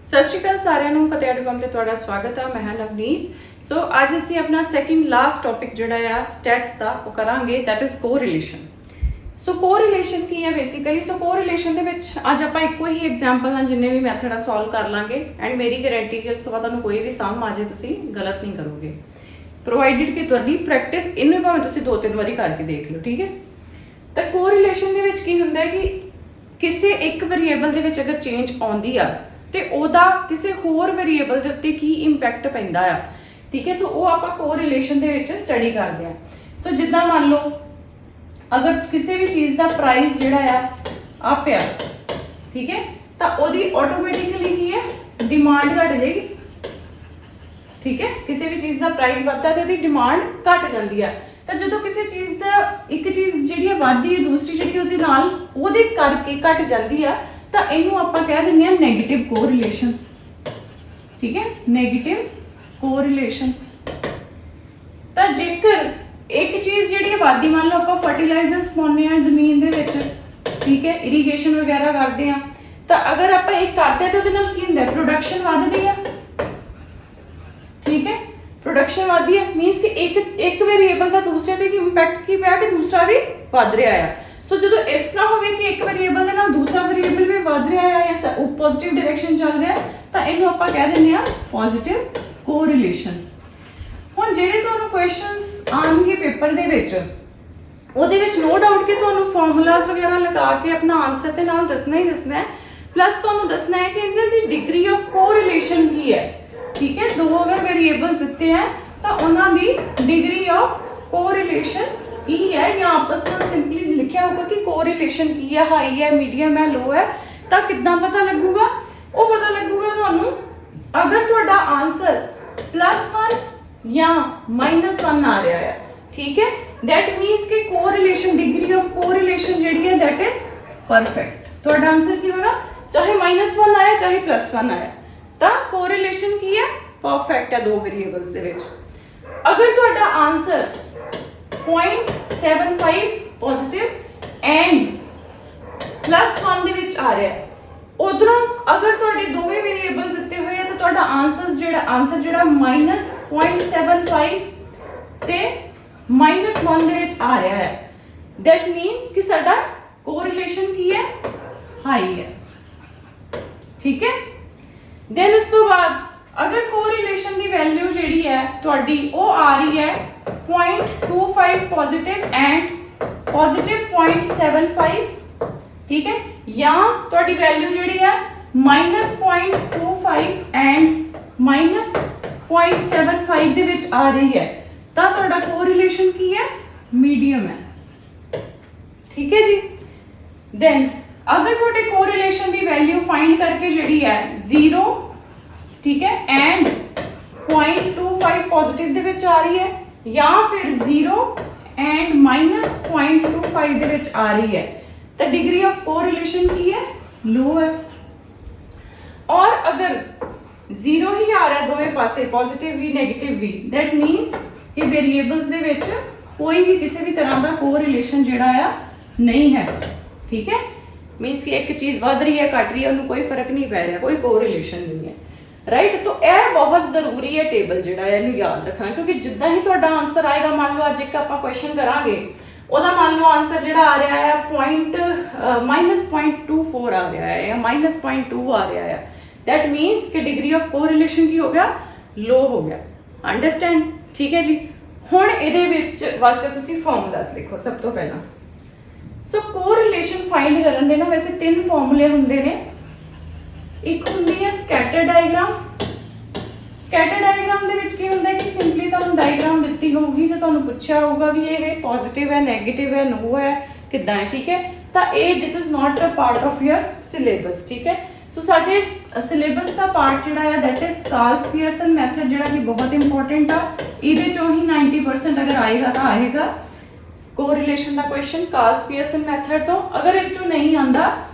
सत श्री अकाल सारिਆਂ ਨੂੰ ਫਤਿਹ ਐਡੂਕਮ ਤੇ ਤੁਹਾਡਾ ਸਵਾਗਤ ਹੈ। ਮੈਂ ਹਾਂ ਨਵਨੀਤ। ਸੋ ਅੱਜ ਅਸੀਂ ਆਪਣਾ ਸੈਕਿੰਡ ਲਾਸਟ ਟੌਪਿਕ ਜਿਹੜਾ ਆ ਸਟੈਟਸ ਦਾ ਉਹ ਕਰਾਂਗੇ, that is correlation. So correlation ਕੀ ਹੈ ਬੇਸਿਕਲੀ? ਸੋ ਕੋਰਿਲੇਸ਼ਨ ਦੇ ਵਿੱਚ ਅੱਜ ਆਪਾਂ ਇੱਕੋ ਹੀ ਐਗਜ਼ਾਮਪਲ ਨਾਲ ਜਿੰਨੇ ਵੀ ਮੈਥਡ ਆ ਸੋਲਵ ਕਰ ਲਾਂਗੇ ਐਂਡ ਮੇਰੀ ਗਾਰੰਟੀ ਕਿ ਉਸ ਤੋਂ ਬਾਅਦ ਤੁਹਾਨੂੰ ਕੋਈ ਵੀ ਸਮ ਆ ਜਾਏ ਤੁਸੀਂ ਗਲਤ ਨਹੀਂ ਕਰੋਗੇ, ਪ੍ਰੋਵਾਈਡਡ ਕਿ ਤੁਹਾਡੀ ਪ੍ਰੈਕਟਿਸ ਇਹਨੂੰ ਭਾਵੇਂ ਤੁਸੀਂ 2-3 ਵਾਰੀ ਕਰਕੇ ਦੇਖ ਲਓ, ਠੀਕ ਹੈ। ਤਾਂ ਕੋਰਿਲੇਸ਼ਨ ਦੇ ਵਿੱਚ ਕੀ ਹੁੰਦਾ ਹੈ ਕਿ ਕਿਸੇ ਇੱਕ ਵੇਰੀਏਬਲ ਦੇ ਵਿੱਚ ਅਗਰ ਚੇਂਜ ਆਉਂਦੀ ਆ ਤੇ ਉਹਦਾ ਕਿਸੇ ਹੋਰ ਵੇਰੀਏਬਲ ਦੇ ਉੱਤੇ ਕੀ ਇੰਪੈਕਟ ਪੈਂਦਾ ਆ, ਠੀਕ ਹੈ। ਸੋ ਉਹ ਆਪਾਂ ਕੋਰਿਲੇਸ਼ਨ ਦੇ ਵਿੱਚ ਸਟੱਡੀ ਕਰਦੇ ਆ। ਸੋ ਜਿੱਦਾਂ ਮੰਨ ਲਓ ਅਗਰ ਕਿਸੇ ਵੀ ਚੀਜ਼ ਦਾ ਪ੍ਰਾਈਸ ਜਿਹੜਾ ਆ ਪਿਆ, ਠੀਕ ਹੈ, ਤਾਂ ਉਹਦੀ ਆਟੋਮੈਟਿਕਲੀ ਕੀ ਹੈ ਡਿਮਾਂਡ ਘਟ ਜਾਏਗੀ, ਠੀਕ ਹੈ। ਕਿਸੇ ਵੀ ਚੀਜ਼ ਦਾ ਪ੍ਰਾਈਸ ਵੱਧਦਾ ਤੇ ਉਹਦੀ ਡਿਮਾਂਡ ਘਟ ਜਾਂਦੀ ਆ। ਤਾਂ ਜਦੋਂ ਕਿਸੇ ਚੀਜ਼ ਦਾ ਇੱਕ ਚੀਜ਼ ਜਿਹੜੀ ਹੈ ਵੱਧਦੀ ਹੈ, ਦੂਸਰੀ ਜਿਹੜੀ ਉਹਦੇ ਨਾਲ ਉਹਦੇ ਕਰਕੇ ਘਟ ਜਾਂਦੀ ਆ, ਤਾਂ ਇਹਨੂੰ ਆਪਾਂ ਕਹਿ ਦਿੰਦੇ ਆ ਨੈਗੇਟਿਵ ਕੋਰਿਲੇਸ਼ਨ, ਠੀਕ ਹੈ, ਨੈਗੇਟਿਵ ਕੋਰਿਲੇਸ਼ਨ। ਤਾਂ ਜੇਕਰ ਇੱਕ ਚੀਜ਼ ਜਿਹੜੀ ਹੈ ਵੱਧਦੀ, ਮੰਨ ਲਓ ਆਪਾਂ ਫਰਟੀਲਾਈਜ਼ਰਸ ਪਾਉਂਦੇ ਆ ਜ਼ਮੀਨ ਦੇ ਵਿੱਚ, ਠੀਕ ਹੈ, ਇਰੀਗੇਸ਼ਨ ਵਗੈਰਾ ਕਰਦੇ ਆ, ਤਾਂ ਅਗਰ ਆਪਾਂ ਇਹ ਕਰਦੇ ਤਾਂ ਉਹਦੇ ਨਾਲ ਕੀ ਹੁੰਦਾ, ਪ੍ਰੋਡਕਸ਼ਨ ਵੱਧਦੀ ਆ, ਠੀਕ ਹੈ, ਪ੍ਰੋਡਕਸ਼ਨ ਵਧਦੀ ਹੈ। ਮੀਨਸ ਕਿ ਇੱਕ ਵੇਰੀਏਬਲ ਦਾ ਦੂਸਰੇ ਤੇ ਇੰਪੈਕਟ ਕੀ ਪਿਆ ਕਿ ਦੂਸਰਾ ਵੀ ਵੱਧ ਰਿਹਾ ਆ। ਸੋ ਜਦੋਂ ਇਸ ਤਰ੍ਹਾਂ ਹੋਵੇ ਕਿ ਇੱਕ ਵੇਰੀਏਬਲ ਦੇ ਨਾਲ ਦੂਸਰਾ ਵੇਰੀਏਬਲ ਵੀ ਵੱਧ ਰਿਹਾ ਹੈ ਜਾਂ ਪੋਜ਼ਿਟਿਵ ਡਾਇਰੈਕਸ਼ਨ ਚੱਲ ਰਿਹਾ, ਤਾਂ ਇਹਨੂੰ ਆਪਾਂ ਕਹਿ ਦਿੰਦੇ ਆ ਪੋਜ਼ਿਟਿਵ ਕੋਰਿਲੇਸ਼ਨ। ਹੁਣ ਜਿਹੜੇ ਤੁਹਾਨੂੰ ਕੁਐਸਚਨਸ ਆਉਣਗੇ ਪੇਪਰ ਦੇ ਵਿੱਚ, ਉਹਦੇ ਵਿੱਚ ਨੋ ਡਾਊਟ ਕਿ ਤੁਹਾਨੂੰ ਫਾਰਮੂਲਾਜ਼ ਵਗੈਰਾ ਲਗਾ ਕੇ ਆਪਣਾ ਆਨਸਰ ਦੇ ਨਾਲ ਦੱਸਣਾ ਹੀ ਦੱਸਣਾ ਹੈ, ਪਲੱਸ ਤੁਹਾਨੂੰ ਦੱਸਣਾ ਹੈ ਕਿ ਇਹਨਾਂ ਦੀ ਡਿਗਰੀ ਆਫ ਕੋਰਿਲੇਸ਼ਨ ਕੀ ਹੈ, ठीक है। दो अगर वेरिएबल्स दिते हैं तो उन्होंने डिग्री ऑफ कोरिलेशन की है, या आपस में सिंपली लिखा होगा कि कोरिलेशन की है, हाई है, मीडियम है, लो है। तो कितना पता लगूगा? वो पता लगूगा थानू अगर तुहाडा आंसर +1 या -1 आ रहा है, ठीक है, दैट मीन्स कि कोरिलेशन डिग्री ऑफ कोरिलेशन जिहड़ी है दैट इज परफेक्ट। तुहाडा आंसर की होगा, चाहे -1 आया चाहे +1 आया, ਤਾਂ ਕੋਰਿਲੇਸ਼ਨ ਕੀ ਹੈ, ਪਰਫੈਕਟ ਹੈ ਦੋ ਵੇਰੀਏਬਲਸ ਦੇ ਵਿੱਚ। ਅਗਰ ਤੁਹਾਡਾ ਆਨਸਰ 0.75 ਪੋਜ਼ਿਟਿਵ ਐਂਡ +1 ਦੇ ਵਿੱਚ ਆ ਰਿਹਾ ਹੈ, ਉਧਰੋਂ ਅਗਰ ਤੁਹਾਡੇ ਦੋਵੇਂ ਵੇਰੀਏਬਲਸ ਦਿੱਤੇ ਹੋਏ ਆ ਤਾਂ ਤੁਹਾਡਾ ਆਨਸਰ ਜਿਹੜਾ -0.75 ਤੇ -1 ਦੇ ਵਿੱਚ ਆ ਰਿਹਾ ਹੈ, ਦੈਟ ਮੀਨਸ ਕਿ ਸਾਡਾ ਕੋਰਿਲੇਸ਼ਨ ਕੀ ਹੈ, ਹਾਈ ਹੈ, ਠੀਕ ਹੈ। देन उस तो बाद अगर कोरिलेशन की वैल्यू जी है तुहाडी वो आ रही है 0.25 पॉजिटिव एंड पॉजिटिव 0.75, ठीक है, या तुहाडी वैल्यू जी है -0.25 एंड -0.75 दे विच आ रही है, तो तुहाडा कोरिलेशन की है, मीडियम है, ठीक है जी। देन अगर तुहाडे कोरिलेशन की वैल्यू फाइंड करके जी है 0, ठीक है, एंड 0.25 पॉजिटिव दे विच आ रही है, या फिर 0 एंड -0.25 दे विच आ रही है, तो डिग्री ऑफ कोरिलेशन की है, लो है। और अगर 0 ही आ रहा है दोवें पासे, पॉजिटिव भी नेगेटिव भी, दैट मीन्स कि वेरिएबल्स दे विच कोई भी किसी भी तरह का कोरिलेशन जिहड़ा आ नहीं है, ठीक है। मीनस कि एक चीज़ बढ़ रही है घट रही है, उन्होंने कोई फर्क नहीं पै रहा, कोई कोरिलेशन नहीं है, राइट। तो यह बहुत जरूरी है टेबल जिहड़ा है इहनूं याद रखना, क्योंकि जिद्दां ही तुहाडा आंसर आएगा, मान लो अज एक आपां क्वेश्चन करांगे, ਉਹਦਾ मान लो आंसर जिहड़ा आ रहा है -0.24 आ रहा है या -0.2 आ रहा है, दैट मीनस कि डिग्री ऑफ कोरिलेशन की हो गया, लो हो गया। अंडरस्टैंड, ठीक है जी। हुण इहदे विच वास्ते तुसीं फॉर्मूलास लिखो सब तो पहला। सो कोरिलेशन फाइंड करन दे ना वैसे 3 फॉर्मूले हुंदे ने। एक हुंदी है स्कैटर डायग्राम। स्कैटर डायग्राम दे विच की हुंदा है कि सिंपली तुहानूं डायग्राम दित्ती होगी तो तुहानूं पुछया होगा भी ये पॉजिटिव है, नेगेटिव है, नो है, किदां है, ठीक है। तो ये this is not a part of your syllabus, ठीक है। सो साडे सिलेबस का पार्ट जिहड़ा है that is Carl's Pearson method, जिहड़ा कि बहुत इंपॉर्टेंट आ। इहदे चों ही 90% अगर आएगा तो आएगा कोरिलेशन का क्वेश्चन कार्ल्स पियर्सन मैथड तो। अगर एक तो नहीं आंदा,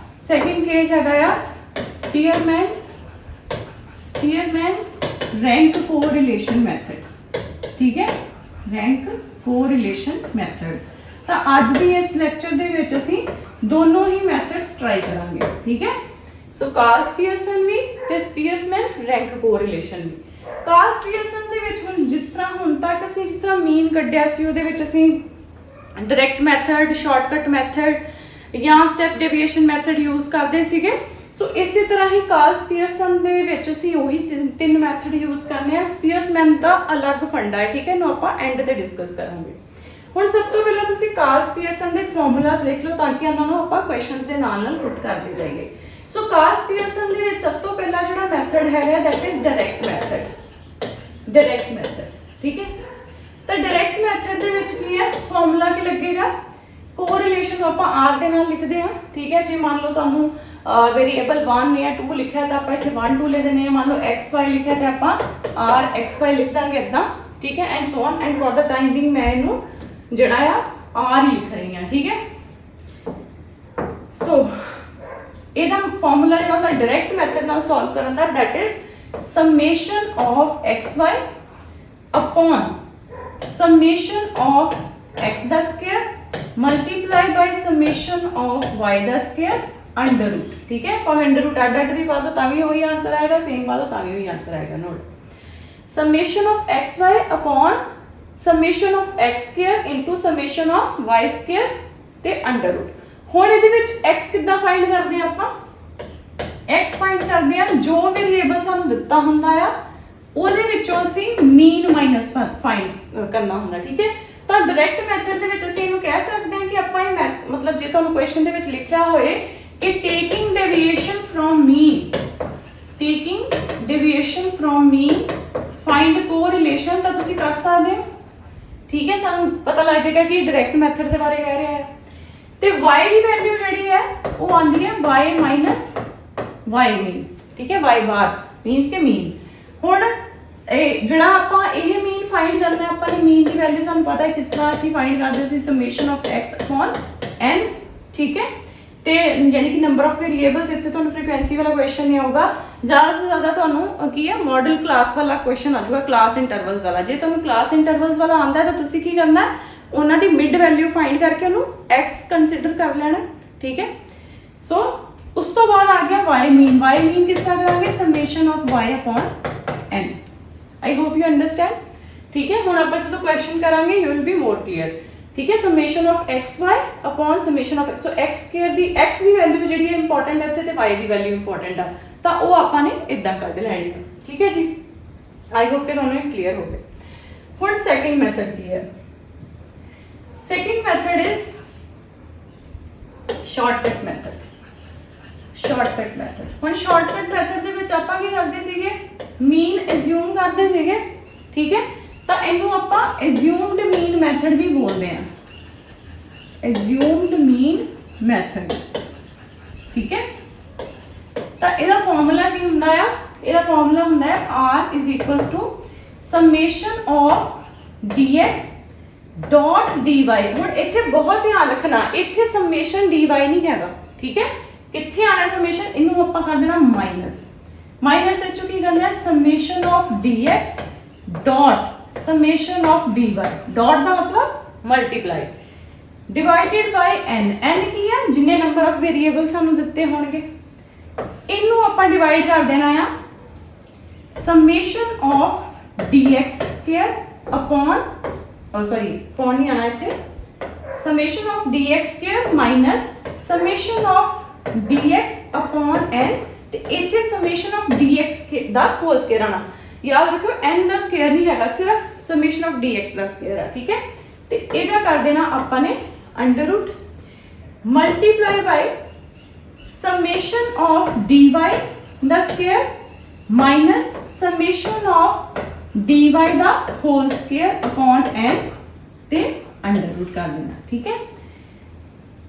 सेकंड केस है स्पीयरमैन्स रैंक कोरिलेशन मैथड, ठीक है, रैंक कोरिलेशन मैथड। तो अज भी इस लैक्चर दे विच असीं दोनों ही मैथड्स ट्राई करांगे, ठीक है। ਸੋ ਕਾਰਲਸ ਪੀਅਰਸਨ ਵੀ ਤੇ ਸਪੀਅਰਸਮੈਨ ਰੈਂਕ ਕੋਰਿਲੇਸ਼ਨ ਵੀ। ਕਾਰਲਸ ਪੀਅਰਸਨ ਦੇ ਵਿੱਚ ਹੁਣ ਜਿਸ ਤਰ੍ਹਾਂ ਹੁਣ ਤੱਕ ਅਸੀਂ ਜਿਸ ਤਰ੍ਹਾਂ ਮੀਨ ਕੱਢਿਆ ਸੀ ਉਹਦੇ ਵਿੱਚ ਅਸੀਂ ਡਾਇਰੈਕਟ ਮੈਥਡ, ਸ਼ਾਰਟਕਟ ਮੈਥਡ ਜਾਂ ਸਟੈਪ ਡੇਵੀਏਸ਼ਨ ਮੈਥਡ ਯੂਜ਼ ਕਰਦੇ ਸੀਗੇ। ਸੋ ਇਸੇ ਤਰ੍ਹਾਂ ਹੀ ਕਾਰਲਸ ਪੀਅਰਸਨ ਦੇ ਵਿੱਚ ਅਸੀਂ ਉਹੀ ਤਿੰਨ ਮੈਥਡ ਯੂਜ਼ ਕਰਨੇ ਆ। ਸਪੀਅਰਸਮੈਨ ਦਾ ਅਲੱਗ ਫੰਡਾ ਹੈ, ਠੀਕ ਹੈ, ਇਹਨੂੰ ਆਪਾਂ ਐਂਡ ਤੇ ਡਿਸਕਸ ਕਰਾਂਗੇ। ਹੁਣ ਸਭ ਤੋਂ ਪਹਿਲਾਂ ਤੁਸੀਂ ਕਾਰਲਸ ਪੀਅਰਸਨ ਦੇ ਫਾਰਮੂਲਾਜ਼ ਲਿਖ ਲਓ ਤਾਂ ਕਿ ਉਹਨਾਂ ਨੂੰ ਆਪਾਂ ਕੁਐਸਚਨਸ ਦੇ ਨਾਲ ਪੁੱਟ ਕਰਦੇ ਜਾਈਏ। ਸੋ ਕਾਰਲਸ ਪੀਅਰਸਨ ਦੇ ਵਿੱਚ ਸਭ ਤੋਂ ਪਹਿਲਾ ਜਿਹੜਾ ਮੈਥਡ ਹੈਗਾ that is direct method. Direct method, ਠੀਕ ਹੈ। ਤਾਂ ਡਾਇਰੈਕਟ ਮੈਥਡ ਦੇ ਵਿੱਚ ਕੀ ਹੈ, ਫਾਰਮੂਲਾ ਕੀ ਲੱਗੇਗਾ, ਕੋਰਿਲੇਸ਼ਨ ਨੂੰ ਆਪਾਂ r ਦੇ ਨਾਲ ਲਿਖਦੇ ਹਾਂ, ਠੀਕ ਹੈ। ਜੇ ਮੰਨ ਲਓ ਤੁਹਾਨੂੰ ਵੇਰੀਏਬਲ 1 ਜਾਂ 2 ਲਿਖਿਆ ਤਾਂ ਆਪਾਂ ਇੱਥੇ 1 2 ਲੈ ਦੇਣੇ ਆ। ਮੰਨ ਲਓ xy ਲਿਖਿਆ ਤਾਂ ਆਪਾਂ r xy ਲਿਖ ਦਾਂਗੇ ਇਦਾਂ, ਠੀਕ ਹੈ, and so on. And for the time being ਮੈਂ ਇਹਨੂੰ ਜਿਹੜਾ ਆ r ਹੀ ਲਿਖ ਰਹੀ ਹਾਂ, ਠੀਕ ਹੈ। ਸੋ ਇਹਦਾ ਫਾਰਮੂਲਾ ਜਿਹੜਾ ਹੁੰਦਾ ਡਾਇਰੈਕਟ ਮੈਥਡ ਨਾਲ ਸੋਲਵ ਕਰਨ ਦਾ that is summation of xy upon summation of x ਦਾ square multiply by summation of y ਦਾ ਸਕੁਅਰ ਅੰਡਰ ਰੂਟ, ਠੀਕ ਹੈ। ਭਾਵੇਂ ਅੰਡਰ ਰੂਟ ਅੱਡ ਵੀ ਪਾ ਦੋ ਤਾਂ ਵੀ ਉਹੀ ਆਨਸਰ ਆਏਗਾ, ਸੇਮ ਪਾ ਦੋ ਤਾਂ ਵੀ ਉਹੀ ਆਨਸਰ ਆਏਗਾ। Note summation of xy upon summation of x square into summation of y square ਤੇ ਅੰਡਰ ਰੂਟ। ਹੁਣ ਇਹਦੇ ਵਿੱਚ x ਕਿੱਦਾਂ ਫਾਈਂਡ ਕਰਦੇ ਆ ਆਪਾਂ, x ਫਾਈਂਡ ਕਰਦੇ ਆ ਜੋ ਵੇਰੀਏਬਲ ਸਾਨੂੰ ਦਿੱਤਾ ਹੁੰਦਾ ਆ ਉਹਦੇ ਵਿੱਚੋਂ ਅਸੀਂ ਮੀਨ ਮਾਈਨਸ ਫਾਈਂਡ ਕਰਨਾ ਹੁੰਦਾ, ਠੀਕ ਹੈ। ਤਾਂ ਡਾਇਰੈਕਟ ਮੈਥਡ ਦੇ ਵਿੱਚ ਅਸੀਂ ਇਹਨੂੰ ਕਹਿ ਸਕਦੇ ਹਾਂ ਕਿ ਆਪਾਂ ਇਹ ਮਤਲਬ ਜੇ ਤੁਹਾਨੂੰ ਕੁਐਸਚਨ ਦੇ ਵਿੱਚ ਲਿਖਿਆ ਹੋਏ ਕਿ taking deviation from mean, taking deviation from mean find correlation, ਤਾਂ ਤੁਸੀਂ ਕਰ ਸਕਦੇ ਹੋ, ਠੀਕ ਹੈ। ਤੁਹਾਨੂੰ ਪਤਾ ਲੱਗ ਜਾਏਗਾ ਕਿ ਡਾਇਰੈਕਟ ਮੈਥਡ ਦੇ ਬਾਰੇ ਕਹਿ ਰਿਹਾ ਹੈ। ਤੇ y ਦੀ ਵੈਲਿਊ ਜਿਹੜੀ ਹੈ ਉਹ ਆਉਂਦੀ ਹੈ y ਮਾਈਨਸ y ਮੀਨ, ਠੀਕ ਹੈ, y ਬਾਰ ਮੀਨਸ ਕਿ ਮੀਨ। ਹੁਣ ਇਹ ਜਿਹੜਾ ਆਪਾਂ ਇਹ ਮੀਨ ਫਾਈਂਡ ਕਰਨਾ ਹੈ, ਆਪਾਂ ਨੇ ਮੀਨ ਦੀ ਵੈਲਿਊ ਸਾਨੂੰ ਪਤਾ ਹੈ ਕਿਸ ਤਰ੍ਹਾਂ ਅਸੀਂ ਫਾਈਂਡ ਕਰਦੇ ਸੀ, summation of x upon n, ਠੀਕ ਹੈ। ਤੇ ਯਾਨੀ ਕਿ ਨੰਬਰ ਆਫ ਵੇਰੀਏਬਲਸ, ਇੱਥੇ ਤੁਹਾਨੂੰ ਫ੍ਰੀਕੁਐਂਸੀ ਵਾਲਾ ਕੁਐਸਚਨ ਨਹੀਂ ਆਊਗਾ, ਜ਼ਿਆਦਾ ਤੋਂ ਜ਼ਿਆਦਾ ਤੁਹਾਨੂੰ ਕੀ ਹੈ ਮਾਡਲ ਕਲਾਸ ਵਾਲਾ ਕੁਐਸਚਨ ਆ ਜਾਊਗਾ, ਕਲਾਸ ਇੰਟਰਵਲਸ ਵਾਲਾ। ਜੇ ਤੁਹਾਨੂੰ ਕਲਾਸ ਇੰਟਰਵਲਸ ਵਾਲਾ ਆਉਂਦਾ ਤਾਂ ਤੁਸੀਂ ਕੀ ਕਰਨਾ, ਉਹਨਾਂ ਦੀ ਮਿਡ ਵੈਲਿਊ ਫਾਈਂਡ ਕਰਕੇ ਉਹਨੂੰ x ਕੰਸੀਡਰ ਕਰ ਲੈਣਾ, ਠੀਕ ਹੈ। ਸੋ ਉਸ ਤੋਂ ਬਾਅਦ ਆ ਗਿਆ y ਮੀਨ। y ਮੀਨ ਕਿਸ ਤਰ੍ਹਾਂ ਕਰਾਂਗੇ, summation of y upon n। I hope you understand, ठीक है। ਹੁਣ ਆਪਾਂ ਜਦੋਂ ਕੁਐਸਚਨ ਕਰਾਂਗੇ you will be more clear, ਠੀਕ ਹੈ। Summation of xy upon summation of x, so x square the x the value ਜਿਹੜੀ ਹੈ ਇੰਪੋਰਟੈਂਟ ਹੈ ਇੱਥੇ ਤੇ y ਦੀ ਵੈਲਿਊ ਇੰਪੋਰਟੈਂਟ ਆ, ਤਾਂ ਉਹ ਆਪਾਂ ਨੇ ਇਦਾਂ ਕੱਢ ਲੈਣੀ ਹੈ, ਠੀਕ ਹੈ ਜੀ। I hope ਕਿ ਤੁਹਾਨੂੰ ਇਹ ਕਲੀਅਰ ਹੋ ਗਿਆ। ਹੁਣ ਸੈਕਿੰਡ ਮੈਥਡ ਕੀ ਹੈ, second method is shortcut method. Shortcut method, ਹੁਣ ਸ਼ਾਰਟਕਟ ਮੈਥਡ ਦੇ ਵਿੱਚ ਆਪਾਂ ਕੀ ਕਰਦੇ ਸੀਗੇ, ਮੀਨ ਐਜ਼ਿਊਮ ਕਰਦੇ ਸੀਗੇ, ਠੀਕ ਹੈ। ਤਾਂ ਇਹਨੂੰ ਆਪਾਂ ਐਜ਼ਿਊਮਡ ਮੀਨ ਮੈਥਡ ਵੀ ਬੋਲਦੇ ਆ, ਐਜ਼ਿਊਮਡ ਮੀਨ ਮੈਥਡ, ਠੀਕ ਹੈ। ਤਾਂ ਇਹਦਾ ਫਾਰਮੂਲਾ ਕੀ ਹੁੰਦਾ ਆ, ਇਹਦਾ ਫਾਰਮੂਲਾ ਹੁੰਦਾ ਹੈ r is equals to summation of dx dot dy। ਹੁਣ ਇੱਥੇ ਬਹੁਤ ਧਿਆਨ ਰੱਖਣਾ, ਇੱਥੇ summation dy ਨਹੀਂ ਹੈਗਾ, ਠੀਕ ਹੈ। ਕਿੱਥੇ ਆਣਾ ਸਮੇਸ਼ਨ, ਇਹਨੂੰ ਆਪਾਂ ਕਰ ਦੇਣਾ ਮਾਈਨਸ, ਮਾਈਨਸ ਵਿੱਚੋਂ ਕੀ ਕਰਨਾ ਹੈ summation of dx dot summation of dy, dot ਦਾ ਮਤਲਬ multiply, divided by n। n ਕੀ ਹੈ, ਜਿੰਨੇ ਨੰਬਰ ਆਫ ਵੇਰੀਏਬਲ ਸਾਨੂੰ ਦਿੱਤੇ ਹੋਣਗੇ ਇਹਨੂੰ ਆਪਾਂ ਡਿਵਾਈਡ ਕਰ ਦੇਣਾ ਆ summation of dx square upon sorry upon ਨਹੀਂ ਆਣਾ ਇੱਥੇ, summation of dx square minus summation of dx upon n, ਤੇ ਇੱਥੇ summation of dx ਦਾ ਹੋਲ ਸਕੁਅਰ ਆਣਾ। ਯਾਦ ਰੱਖੋ n ਦਾ ਸਕੁਅਰ ਨਹੀਂ ਹੈਗਾ, ਸਿਰਫ summation of dx ਦਾ ਸਕੁਅਰ ਆ, ਠੀਕ ਹੈ। ਤੇ ਇਹਦਾ ਕਰ ਦੇਣਾ ਆਪਾਂ ਨੇ under root multiply by summation of dy ਦਾ square minus summation of dy ਦਾ ਹੋਲ ਸਕੁਅਰ upon n ਤੇ ਅੰਡਰ ਰੂਟ ਕਰ ਦੇਣਾ, ਠੀਕ ਹੈ।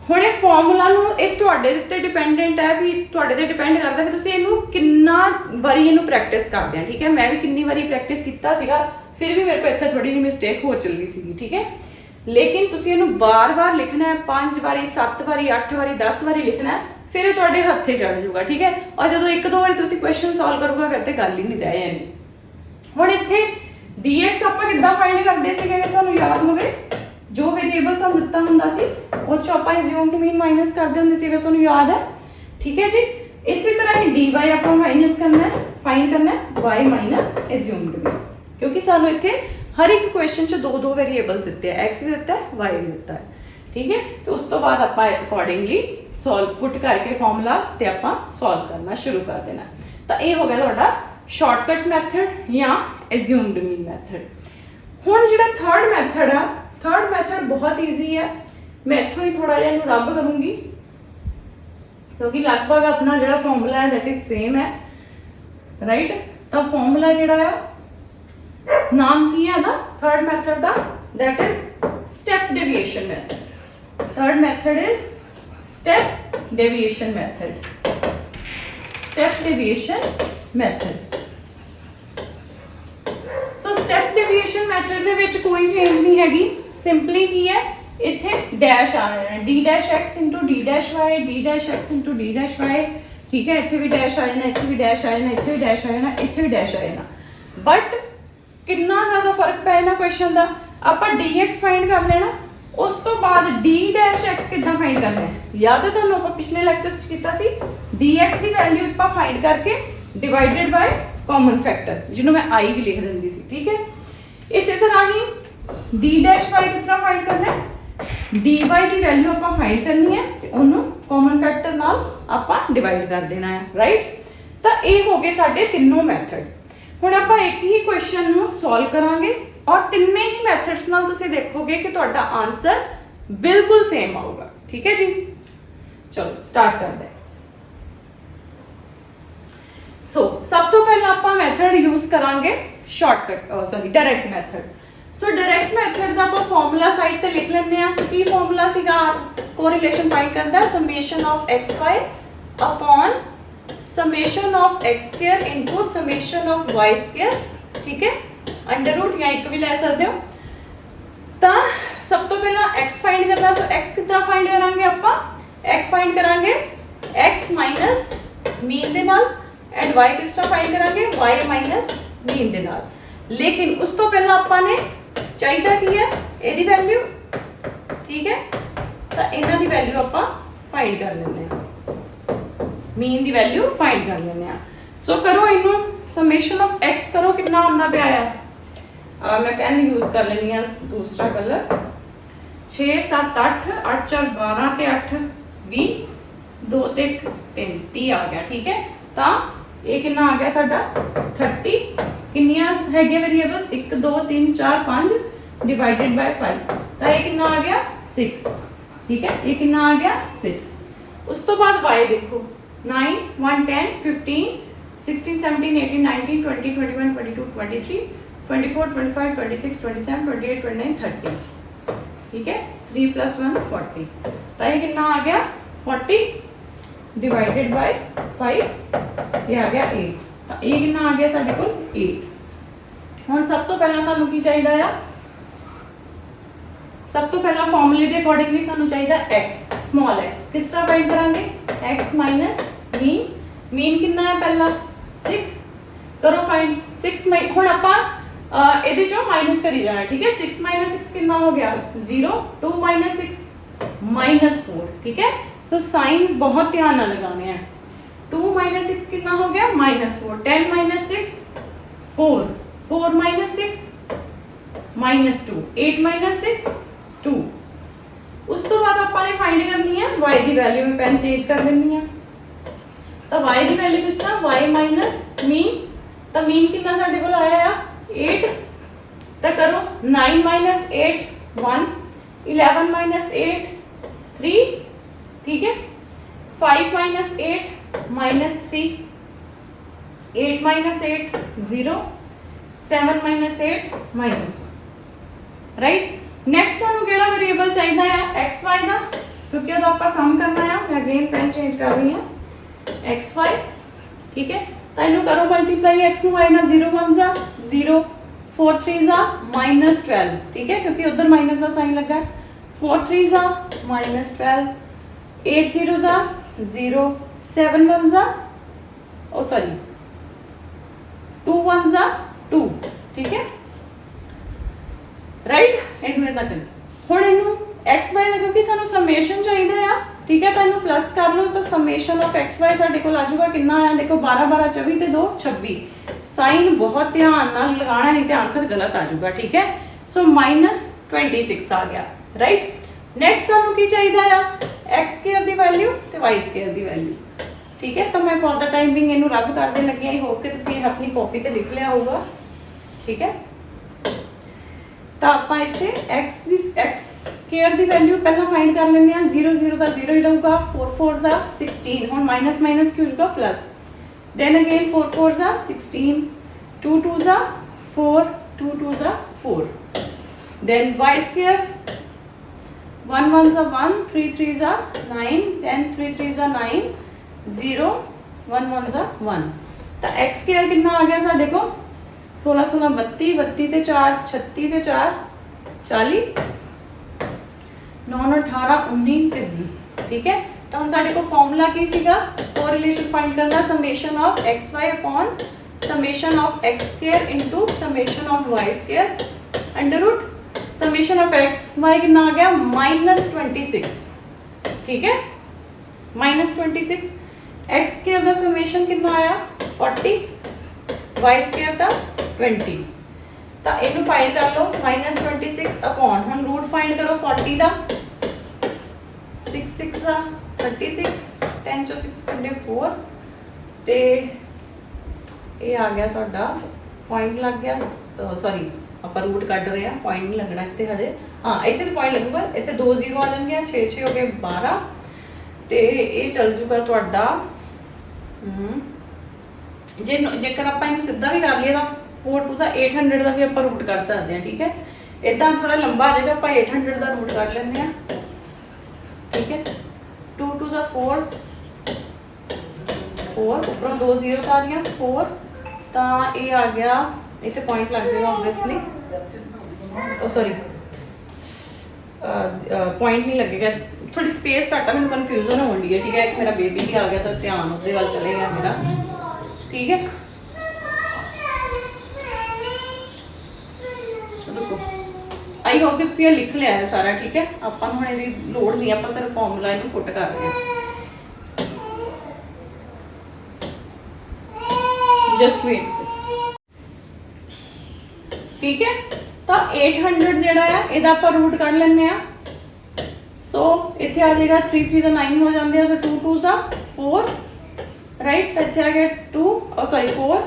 ਹੁਣ ਇਹ ਫਾਰਮੂਲਾ ਨੂੰ ਇਹ ਤੁਹਾਡੇ ਉੱਤੇ ਡਿਪੈਂਡੈਂਟ ਹੈ, ਵੀ ਤੁਹਾਡੇ ਤੇ ਡਿਪੈਂਡ ਕਰਦਾ ਕਿ ਤੁਸੀਂ ਇਹਨੂੰ ਕਿੰਨਾ ਵਾਰੀ ਇਹਨੂੰ ਪ੍ਰੈਕਟਿਸ ਕਰਦੇ ਆ, ਠੀਕ ਹੈ। ਮੈਂ ਵੀ ਕਿੰਨੀ ਵਾਰੀ ਪ੍ਰੈਕਟਿਸ ਕੀਤਾ ਸੀਗਾ, ਫਿਰ ਵੀ ਮੇਰੇ ਕੋਲ ਇੱਥੇ ਥੋੜੀ ਜਿਹੀ ਮਿਸਟੇਕ ਹੋ ਚੱਲੀ ਸੀਗੀ, ਠੀਕ ਹੈ। ਲੇਕਿਨ ਤੁਸੀਂ ਇਹਨੂੰ ਬਾਰ-ਬਾਰ ਲਿਖਣਾ ਹੈ, 5 ਵਾਰੀ 7 ਵਾਰੀ 8 ਵਾਰੀ 10 ਵਾਰੀ ਲਿਖਣਾ ਹੈ, ਫਿਰ ਇਹ ਤੁਹਾਡੇ ਹੱਥੇ ਚੜ ਜਾਊਗਾ, ਠੀਕ ਹੈ। ਔਰ ਜਦੋਂ ਇੱਕ ਦੋ ਵਾਰੀ ਤੁਸੀਂ ਕੁਐਸਚਨ ਸੋਲਵ ਕਰੋਗੇ ਫਿਰ ਤੇ ਗੱਲ ਹੀ ਨਹੀਂ ਰਹਿ ਜਾਣੀ। ਹੁਣ ਇੱਥੇ dx ਆਪਾਂ ਕਿੱਦਾਂ ਫਾਈਂਡ ਕਰਦੇ ਸੀਗੇ, ਤੁਹਾਨੂੰ ਯਾਦ ਹੋਵੇ ਜੋ ਵੇਰੀਏਬਲ ਸਾਨੂੰ ਦਿੱਤਾ ਹੁੰਦਾ ਸੀ ਉਹ ਚੋਂ ਆਪਾਂ ਐਜ਼ਿਊਮਡ ਮੀਨ ਮਾਈਨਸ ਕਰਦੇ ਹੁੰਦੇ ਸੀ, ਅਗਰ ਤੁਹਾਨੂੰ ਯਾਦ ਹੈ, ਠੀਕ ਹੈ ਜੀ। इसी तरह ही dy ਆਪਾਂ माइनस करना है, फाइंड करना है y माइनस एज्यूम्ड मीन, क्योंकि सानू इत्थे हर एक क्वेश्चन च दो दो वेरिएबल्स दिते हैं, x भी दिता है y भी दिता है, ठीक है। तो उस तो बाद आप अकॉर्डिंगली सॉल्व पुट करके फॉर्मूला ते आपां सॉल्व करना शुरू कर देना। तो ये हो गया तुहाडा शॉर्टकट मैथड या एज्यूम्ड मीन मैथड। हुण जिहड़ा थर्ड मैथड आ, थर्ड मैथड बहुत ईजी है, मैं इत्थों ही थोड़ा जिहा इहनूं रब करूंगी क्योंकि लगभग अपना जो फॉर्मूला है दैट इज सेम है, राइट। तो फॉर्मूला जो नाम की है ना थर्ड मैथड का, that is step deviation method. Third method is step deviation method, step deviation method. So step deviation method दे विच कोई चेंज नहीं हैगी, सिंपली की है इत्थे डैश आ रहा है, d dash x into d dash y, d dash x into d dash y, ठीक है। इत्थे भी डैश आ जाना, इत्थे भी डैश आ जाना, इत्थे भी डैश आ जाना, इत्थे भी डैश आ जाना। बट कितना ज़्यादा फर्क पै जाना क्वेश्चन का, आपां डी एक्स फाइंड कर लेना, उस तो बाद डी डैश एक्स कितना फाइंड करना है, याद है तुहानूं आपां पिछले लैक्चर्स कीता सी, डी एक्स की वैल्यू आपां फाइंड करके डिवाइडेड बाय कॉमन फैक्टर जिन्हों मैं आई भी लिख दिंदी सी, ठीक है। इसी तरह ही डी डैश वाई कितना फाइंड करना है, डी वाई की वैल्यू आप फाइंड करनी है, उन्होंने कॉमन फैक्टर नाल आप डिवाइड कर देना है, राइट। तो ये हो गए साडे तीनों मैथड। हुण आप एक ही क्वेश्चन नूं सॉल्व करांगे और तिन्ने ही मैथड्स नाल तुसीं देखोगे कि तुहाडा आंसर बिल्कुल सेम आऊगा, ठीक है जी। चलो स्टार्ट करते हैं। सो सब तो पहला आप मैथड यूज करांगे shortcut sorry direct method. So direct method का आप फॉर्मूला साइड ते लिख लेंगे हैं। सो की फॉर्मूला सीगा कोरिलेशन फाइंड करता है summation of x y upon summation of x square into summation of y square, ठीक है। अंडर रूट या एक भी ले सकते हो। तो सब तो पहला एक्स फाइंड करना, सो एक्स कितना फाइंड करांगे आप, एक्स फाइंड करांगे एक्स माइनस मीन दे नाल एंड वाई किस तरह फाइंड करांगे वाई माइनस मीन दे नाल। लेकिन उस तो पहला आपने चाहिए की है एदी वैल्यू, ठीक है। तो इन्हां दी वैल्यू आपां फाइंड कर लेंगे, मीन दी वैल्यू फाइंड कर लेंगे। सो करो इनू समेशन ऑफ एक्स करो कितना आंदा पिया है। मैं पेन यूज कर लेनी है दूसरा कलर, 6 7 8 8 4 12 ते 8 20 2 ते 3 30 आ गया, ठीक है। तो ये कितना आ गया साडा 30, किन्नियां हैगे वेरिएबल्स 1 2 3 4 5 डिवाइडेड बाय 5, तो ये कितना आ गया 6, ठीक है। ये कितना आ गया 6। उस तो बाद y देखो 9 1 10 15 16 17 18 19 20 21 22 23 24 25 26 27 28 29 30, ठीक है। 3 + 1 40, तो ये कितना आ गया 40 डिवाइडेड बाय 5, ये आ गया 8। तो ये कितना आ गया साडे कोल 8। हुण सब तो पहला सानू की चाहिए आ, सब तो पहला फॉर्मूले के अकॉर्डिंगली सानू चाहिए x स्मॉल x, किस तरह फाइंड करांगे x माइनस मीन, मीन कितना है पहला 6, करो फाइंड 6 हुण आपां इहदे चों माइनस करी जाना, ठीक है। 6 - 6 कितना हो गया 0, 2 - 6 -4, ठीक है। सो साइंस बहुत ध्यान ना लगाने हैं। 2 - 6 कितना हो गया -4, 10 - 6 4, 4 - 6 -2, 8 - 6 2। उस तो बाद आपने फाइंड करनी है y की वैल्यू, में पेन चेंज कर लेनी है। तो y की वैल्यू किस तरह y माइनस मीन, तो मीन कितना साडे कोल आया 8, तो करो 9 - 8 1, 11 - 8 3, ठीक है। 5 - 8 -3, 8 - 8 0, 7 - 8 -1, राइट। नैक्सट सानू केड़ा वेरिएबल चाहिए है एक्स वाई का, क्योंकि अब आप सम करना है। मैं अगेन पेन चेंज कर रही हूँ एक्स वाई, ठीक है। तो इनू करो मल्टीप्लाई एक्स नू वाई ना, 0 1 जा 0, 4 3 जा -12, ठीक है, क्योंकि उधर माइनस का साइन लगा है। 4 3 जा -12, 8 0 जा 0, 7 1 जा ओ सॉरी 2 1 जा 2, ठीक है, राइट। इनू इतना कर हुण इनू एक्स वाई का क्योंकि सानू समेशन चाहिए आ ठीक है। तो इन्हू प्लस कर लो तो समेशन ऑफ एक्स वाई साडे कोल आ जाऊगा कितना आया, देखो 12 12 24 ते 2 26। साइन बहुत ध्यान नाल लगाना नहीं तो आंसर गलत आ जाऊगा, ठीक है। सो -26 आ गया, राइट। नैक्सट सानू की चाहिए आ एक्स स्केयर की वैल्यू तो वाई स्केयर की वैल्यू, ठीक है। तो मैं फॉर द टाइम बिंग इनू रब कर देन लगी, आई होप कि तुसीं अपनी कॉपी ते लिख लिया होगा, ठीक है। तो आप इतने एक्स स्केयर की वैल्यू पहला फाइंड कर लेंगे, 0 0 का 0 ही रहूगा, 4 4 जा 16, हम माइनस माइनस की हो जाएगा प्लस, देन अगेन 4 4 जा 16, 2 2 जा 4, 2 2 जा 4, देन वाई स्केयर 1 1 जा 1, 3 3 जा 9, देन 3 3 जा 9, 0 1 1 जा 1। तो एक्स स्केयर कितना आ गया साढ़े को 16 16 32, 32 ते 4 36 ते 4 40, 9 9 18 19 ते 20, ठीक है। तो हम साढ़े को फॉर्मूला की सीगा कोरिलेशन फाइंड करना, summation of x y upon summation of x square into summation of y square under root summation of x y कितना आ गया -26, ठीक है, -26। एक्स स्केयर का समेशन कितना आया 40, वाई स्केयर का 20। तो इनू फाइंड कर लो -26 अपॉन हम रूट फाइंड करो 40 का 6 6 का 36, 10 चो 6 कटे 4 ते ये आ गया ਤੁਹਾਡਾ पॉइंट लग गया, सॉरी आप रूट कट रहे हैं, पॉइंट नहीं लगना इतने हजे, हाँ इतने तो पॉइंट लगूगा, इतने 2 0 आ जाएंगे, 6 6 हो गए 12 ते ये चल जूगा ਤੁਹਾਡਾ जेकर आप सीधा भी कर लिए तो 4 2 का 800 का भी आप रूट कर सकते हैं, ठीक है। इदा थोड़ा लंबा आ जाएगा, आप 800 का रूट कर लेंगे, ठीक है। 2 2 का 4 4 उपरों 2 0 आ गया 4, तो ये आ गया इतने पॉइंट लग जाएगा ऑब्वियसली, सॉरी पॉइंट नहीं लगेगा, थोड़ी स्पेस घट है, मैं कन्फ्यूजन हो रही है, ठीक है। मेरा बेबी भी आ गया तो ध्यान उसके वाल चलेगा मेरा, ठीक है। आई होप कि तुसीं लिख लिया है सारा, ठीक है। आपां नूं हुण इहदी लोड़ नहीं, आपां सिर्फ फॉर्मूला इहनूं पुट कर रहे हैं, जस्ट वेट से, ठीक है। तो 800 जिहड़ा है इहदा आपां रूट कढ लैंदे आ, सो इत्थे आ जाएगा 3 3 का 9 हो जाते हैं, सो 2 2 का 4, राइट। तो इतने आ गया 2 सॉरी 4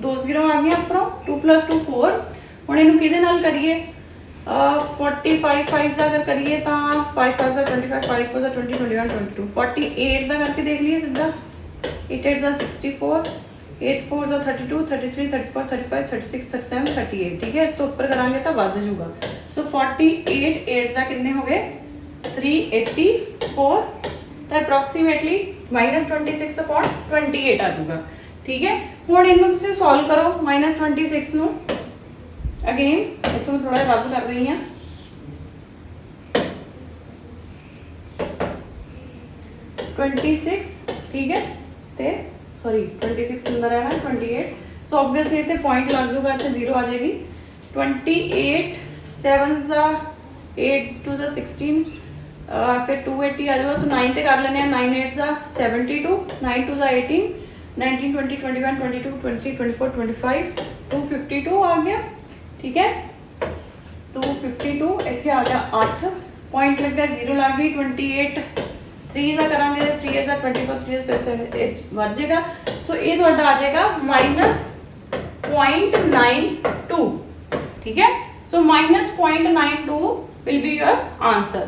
2 0 आ गया अपरों 2 + 2 4। हुण इहनूं किहदे नाल करिए 45 5 का अगर करिए तो 5 5 का 25, 5 4 का 20 21 22, 48 का करके देख लीजिए सीधा, 8 8 का 64, 8 4 का 32 33 34 35 36 37 38, ठीक है। इस तो ऊपर करांगे तो बढ़ जाऊगा, सो 48 8 का कितने हो गए 384, तो अप्रोक्सीमेटली -26 अपॉन 28 आ जाऊगा, ठीक है। हुण इनू तुसीं सॉल्व करो -26 नूं, अगेन इत्थों मैं थोड़ा रब कर रही हूँ, 26, ठीक है, ते सॉरी 26 अंदर है ना 28, सो ऑब्वियसली इतने पॉइंट लग जाऊगा, इतने 0 आ जाएगी, 28 7 जा 8 2 जा 16, फिर 280 आ जाएगा, सो 9 ते कर लेने 9 8 जा 72, 9 2 जा 18, 19 20 21 22 23 24 25, 252 आ गया, ठीक है। 252 इतने आ गया 8 पॉइंट लग गया, 0 लग गई, 28 3 का करांगे 3 का 24 3 बढ़ जाएगा, सो ये थोड़ा आ जाएगा -0.92, ठीक है। सो -0.92 विल बी योर आंसर।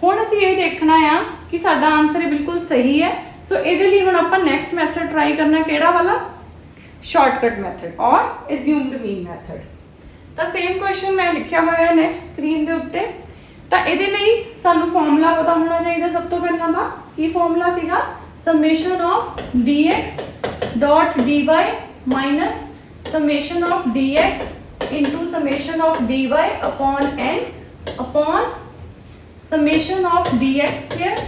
हुण असीं ये देखना है कि साडा आंसर बिल्कुल सही है, सो इहदे लई हुण आपां नैक्सट मैथड ट्राई करना, किहड़ा वाला शॉर्टकट मैथड और एज्यूम्ड मीन मैथड। तो सेम क्वेश्चन मैं लिखा हुआ है नैक्सट स्क्रीन के उत्ते, तो इहदे लई सानू फॉर्मूला पता होना चाहिए, सब तो पहला दा की फॉर्मूला सीगा summation of dx dot dy minus summation of dx into summation of dy upon n upon summation of dx square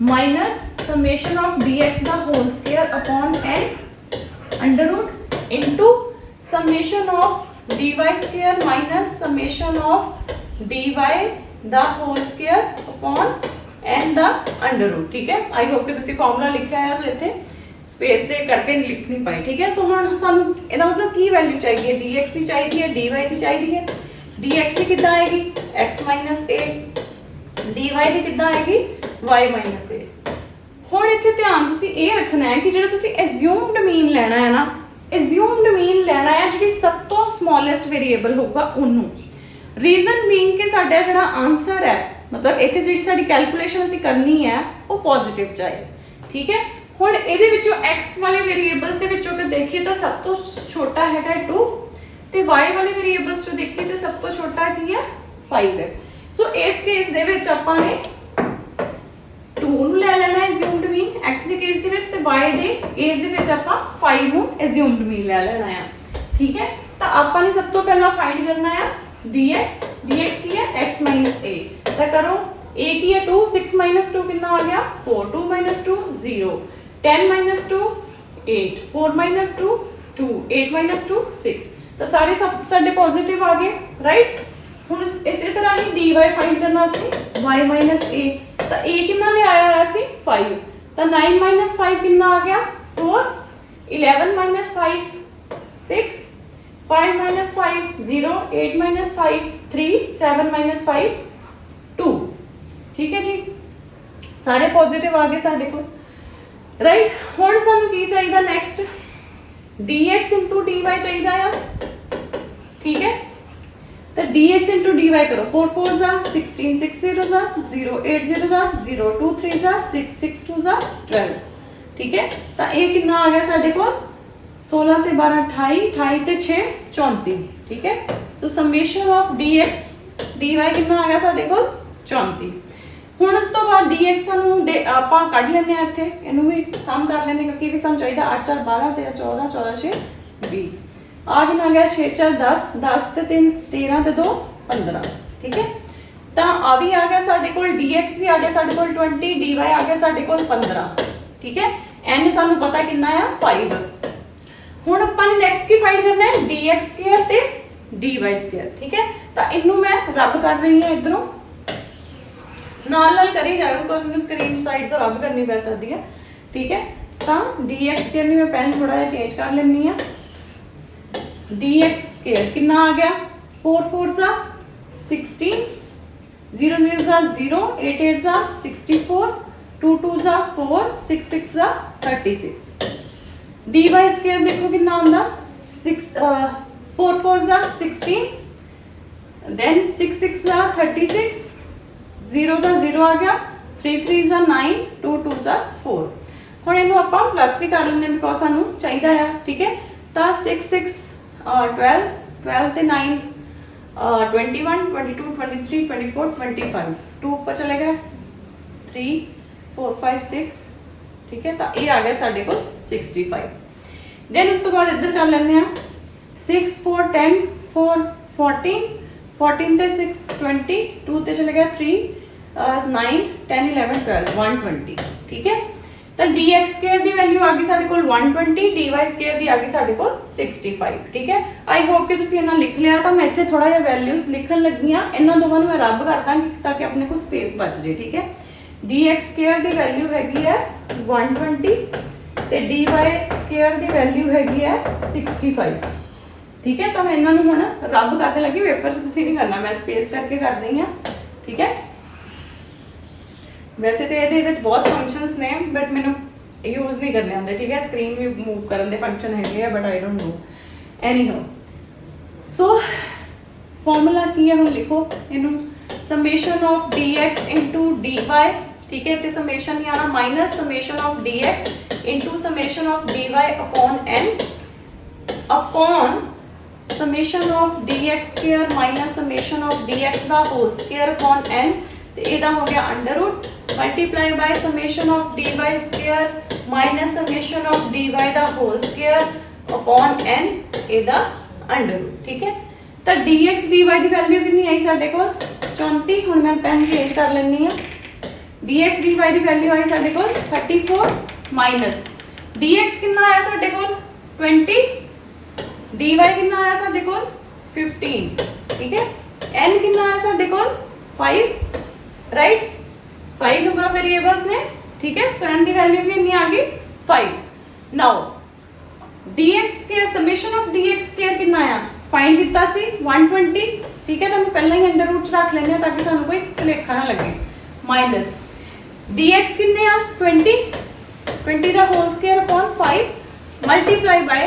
minus summation of dx the whole square upon n under root into summation of dy square minus summation of dy the whole square upon n ਦਾ under root. ਠੀਕ ਹੈ, I hope कि ਤੁਸੀਂ formula ਲਿਖਿਆ ਹੈ, ਸੋ ਇੱਥੇ space दे करके लिख नहीं पाई। ठीक है, सो हम सानू ਇਹਦਾ मतलब की वैल्यू चाहिए, dx की चाहिए, dy की चाहिए। dx की कितना आएगी x माइनस a, dy की कितना आएगी y माइनस a। ਹੁਣ ਇੱਥੇ ਧਿਆਨ ਤੁਸੀਂ ਇਹ ਰੱਖਣਾ ਹੈ ਕਿ ਜਿਹੜਾ ਤੁਸੀਂ ਐਜ਼ਿਊਮਡ ਮੀਨ ਲੈਣਾ ਹੈ ਨਾ, ਐਜ਼ਿਊਮਡ ਮੀਨ ਲੈਣਾ ਹੈ ਜਿਹੜੀ ਸਭ ਤੋਂ ਸਮੋਲੈਸਟ ਵੇਰੀਏਬਲ ਹੋਊਗਾ ਉਹਨੂੰ। ਰੀਜ਼ਨ ਬੀਇੰਗ ਕਿ ਸਾਡਾ ਜਿਹੜਾ ਆਨਸਰ ਹੈ, ਮਤਲਬ ਇੱਥੇ ਜਿਹੜੀ ਸਾਡੀ ਕੈਲਕੂਲੇਸ਼ਨ ਅਸੀਂ ਕਰਨੀ ਹੈ ਉਹ ਪੋਜ਼ਿਟਿਵ ਚਾਹੀਏ। ਠੀਕ ਹੈ, ਹੁਣ ਇਹਦੇ ਵਿੱਚੋਂ x ਵਾਲੇ ਵੇਰੀਏਬਲਸ ਦੇ ਵਿੱਚੋਂ ਅਗਰ ਦੇਖੀਏ ਤਾਂ ਸਭ ਤੋਂ ਛੋਟਾ ਹੈਗਾ 2 ਤੇ y ਵਾਲੇ ਵੇਰੀਏਬਲਸ ਚੋਂ ਦੇਖੀਏ ਤਾਂ ਸਭ ਤੋਂ ਛੋਟਾ ਕੀ ਹੈ 5 ਹੈ। ਸੋ ਇਸ ਕੇਸ ਦੇ ਵਿੱਚ ਆਪਾਂ ਨੇ 2 ਨੂੰ ਲੈ ਲੈਣਾ ਐਜ਼ਿਊਮਡ ਮੀਨ x ਦੇ ਕੇਸ ਦੇ ਵਿੱਚ, ਤੇ y ਦੇ ਕੇਸ ਦੇ ਵਿੱਚ ਆਪਾਂ 5 ਨੂੰ ਐਜ਼ਿਊਮਡ ਮੀਨ ਲੈ ਲੈਣਾ ਆ। ਠੀਕ ਹੈ, ਤਾਂ ਆਪਾਂ ਨੇ ਸਭ ਤੋਂ ਪਹਿਲਾਂ ਫਾਈਂਡ ਕਰਨਾ ਹੈ dx। dx ਕੀ ਹੈ x a। ਤਾਂ ਕਰੋ, a ਕੀ ਹੈ 2, 6 - 2 ਕਿੰਨਾ ਆ ਗਿਆ 4, 2 - 2 0, 10 - 2 8, 4 - 2 2, 8 - 2 6। ਤਾਂ ਸਾਰੇ ਸਭ ਸਾਡੇ ਪੋਜ਼ਿਟਿਵ ਆ ਗਏ, ਰਾਈਟ। ਹੁਣ ਇਸੇ ਤਰ੍ਹਾਂ ਹੀ dy ਫਾਈਂਡ ਕਰਨਾ ਸੀ y a। ਤਾਂ a ਕਿੰਨਾ ਲੈ ਆਇਆ ਹੋਇਆ ਸੀ 5, ਤਾਂ 9 - 5 ਕਿੰਨਾ ਆ ਗਿਆ 4, 11 - 5 6, 5 - 5 0, 8 - 5 3, 7 - 5 2। ठीक है जी, सारे पॉजिटिव आ गए साडे कोल, राइट। हुण सानू की चाहिए नैक्सट dx * dy चाहिए आ। ठीक है, तो dx * dy करो, 4 4 जा 16, 6 0 जा 0, 8 0 जा 0, 2 3 जा 6, 6 2 जा 12। ठीक है, तो ये कितना आ गया साडे कोल 16 ते 12 28, 28 ते 6 34। ठीक है, तो समेशन ऑफ dx dy कितना आ गया साडे कोल 34। ਹੁਣ ਉਸ ਤੋਂ ਬਾਅਦ dx ਸਾਨੂੰ ਆਪਾਂ ਕੱਢ ਲੈਂਦੇ ਆ, ਇੱਥੇ ਇਹਨੂੰ ਵੀ ਸਮ ਕਰ ਲੈਂਦੇ ਕਿਉਂਕਿ ਵੀ ਸਾਨੂੰ ਚਾਹੀਦਾ 8 4 12 13 14 14 6 20। ਆ ਕਿੰਨਾ ਆ ਗਿਆ 6 4 10, 10 ਤੇ 3 13 ਤੇ 2 15। ਠੀਕ ਹੈ, ਤਾਂ ਆ ਵੀ ਆ ਗਿਆ ਸਾਡੇ ਕੋਲ, dx ਵੀ ਆ ਗਿਆ ਸਾਡੇ ਕੋਲ 20, dy ਆ ਗਿਆ ਸਾਡੇ ਕੋਲ 15। ਠੀਕ ਹੈ, n ਸਾਨੂੰ ਪਤਾ ਕਿੰਨਾ ਆ 5। ਹੁਣ ਆਪਾਂ ਨੇ ਨੈਕਸਟ ਕੀ ਫਾਈਂਡ ਕਰਨਾ ਹੈ dx² ਤੇ dy²। ਠੀਕ ਹੈ, ਤਾਂ ਇਹਨੂੰ ਮੈਂ ਰੱਬ ਕਰ ਰਹੀ ਹਾਂ ਇਧਰੋਂ, ਨਾਲ ਕਰੀ ਜਾਓ ਬਿਕੋਜ਼ ਮੈਨੂੰ ਸਕਰੀਨ ਸਾਈਡ ਤੋਂ ਰੱਬ ਕਰਨੀ ਪੈ ਸਕਦੀ ਹੈ। ਠੀਕ ਹੈ, ਤਾਂ dx² ਦੀ ਮੈਂ ਪੈਨ ਥੋੜਾ ਜਿਹਾ ਚੇਂਜ ਕਰ ਲੈਂਦੀ ਆ। dx² ਕਿੰਨਾ ਆ ਗਿਆ 4 4 ਜਾ 16, 0 0 ਜਾ 0, 8 8 ਜਾ 64, 2 2 ਜਾ 4, 6 6 ਜਾ 36। dy² ਦੇਖੋ ਕਿੰਨਾ ਆਉਂਦਾ 4 4 ਜਾ 16, then 6 6 ਜਾ 36, 0 ਦਾ 0 ਆ ਗਿਆ, 3 3 ਜਾ 9, 2 2 ਜਾ 4। ਹੁਣ ਇਹਨੂੰ ਆਪਾਂ ਪਲੱਸ ਵੀ ਕਰ ਲੈਂਦੇ ਬਿਕੋਜ਼ ਸਾਨੂੰ ਚਾਹੀਦਾ ਆ। ਠੀਕ ਹੈ, ਤਾਂ 6 6 12, 12 ਤੇ 9 21, 22 23 24 25, 2 ਉੱਪਰ ਚਲੇ ਗਏ 3 4 5 6। ਠੀਕ ਹੈ, ਤਾਂ ਇਹ ਆ ਗਿਆ ਸਾਡੇ ਕੋਲ 65। ਦੈਨ ਉਸ ਤੋਂ ਬਾਅਦ ਇੱਧਰ ਕਰ ਲੈਂਦੇ ਆ 6 4 10 4 14, 14 ਤੇ 6 20, 2 ਤੇ ਚਲੇ ਗਿਆ 3 9 10 11 12 120। ठीक है, तो dx² ਦੀ ਵੈਲਿਊ ਆ ਗਈ ਸਾਡੇ ਕੋਲ 120, dy² ਦੀ ਆ ਗਈ ਸਾਡੇ ਕੋਲ 65। ਠੀਕ ਹੈ, ਆਈ ਹੋਪ ਕਿ ਤੁਸੀਂ ਇਹਨਾਂ ਲਿਖ ਲਿਆ। ਤਾਂ ਮੈਂ ਇੱਥੇ ਥੋੜਾ ਜਿਹਾ ਵੈਲਿਊਜ਼ ਲਿਖਣ ਲੱਗੀ ਆ, ਇਹਨਾਂ ਦੋਵਾਂ ਨੂੰ ਮੈਂ ਰੱਬ ਕਰ ਦਾਂਗੀ ਤਾਂ ਕਿ ਆਪਣੇ ਕੋਲ ਸਪੇਸ ਬਚ ਜੇ। ਠੀਕ ਹੈ, dx² ਦੀ ਵੈਲਿਊ ਹੈਗੀ ਹੈ 120 ਤੇ dy² ਦੀ ਵੈਲਿਊ ਹੈਗੀ ਹੈ 65। ਠੀਕ ਹੈ, ਤਾਂ ਮੈਂ ਇਹਨਾਂ ਨੂੰ ਹੁਣ ਰੱਬ ਕਰਨ ਲੱਗੀ, ਪੇਪਰ 'ਚ ਤੁਸੀਂ ਨਹੀਂ ਕਰਨਾ, ਮੈਂ ਸਪੇਸ ਕਰਕੇ ਕਰ ਰਹੀ ਹਾਂ। ਠੀਕ ਹੈ, ਵੈਸੇ ਤੇ ਇਹਦੇ ਵਿੱਚ ਬਹੁਤ ਫੰਕਸ਼ਨਸ ਨੇ ਬਟ ਮੈਨੂੰ ਯੂਜ਼ ਨਹੀਂ ਕਰਨੇ ਆਉਂਦੇ। ਠੀਕ ਹੈ, ਸਕਰੀਨ ਵੀ ਮੂਵ ਕਰਨ ਦੇ ਫੰਕਸ਼ਨ ਹੈਗੇ ਆ but I don't know anyhow. So formula ਕੀ ਹੈ ਹੁਣ ਲਿਖੋ ਇਹਨੂੰ, ਸਮੇਸ਼ਨ ਆਫ dx * dy। ਠੀਕ ਹੈ, ਤੇ ਸਮੇਸ਼ਨ ਨਹੀਂ ਆਣਾ minus summation of dx * summation of dy upon n upon summation of dx² minus summation of dx ਦਾ whole square upon n। ਤੇ ਇਹਦਾ ਹੋ ਗਿਆ under root multiply by summation of dy² minus summation of dy ਦਾ whole square upon n ਇਹਦਾ under root. ਠੀਕ ਹੈ, ਤਾਂ dx dy ਦੀ ਵੈਲਿਊ ਕਿੰਨੀ ਆਈ ਸਾਡੇ ਕੋਲ 34। ਹੁਣ ਮੈਂ ਪੈਨ ਚੇਂਜ ਕਰ ਲੈਂਦੀ ਆ, dx dy ਦੀ ਵੈਲਿਊ ਆਈ ਸਾਡੇ ਕੋਲ 34 ਮਾਈਨਸ dx ਕਿੰਨਾ ਆਇਆ ਸਾਡੇ ਕੋਲ 20, dy ਕਿੰਨਾ ਆਇਆ ਸਾਡੇ ਕੋਲ 15। ਠੀਕ ਹੈ, n ਕਿੰਨਾ ਆਇਆ ਸਾਡੇ ਕੋਲ 5, ਰਾਈਟ 5 नंबर ऑफ वेरिएबल्स ने, ठीक है। सो n की वैल्यू भी कितनी आ गई 5। Now dx square summation of dx square कितना आया फाइंड किया सी 120, ठीक है। तो हम पहले ही अंडर रूट च रख लेंगे ताकि सानू कोई भुलेखा ना लगे। माइनस dx कितने आ 20 दा whole square upon 5 multiply by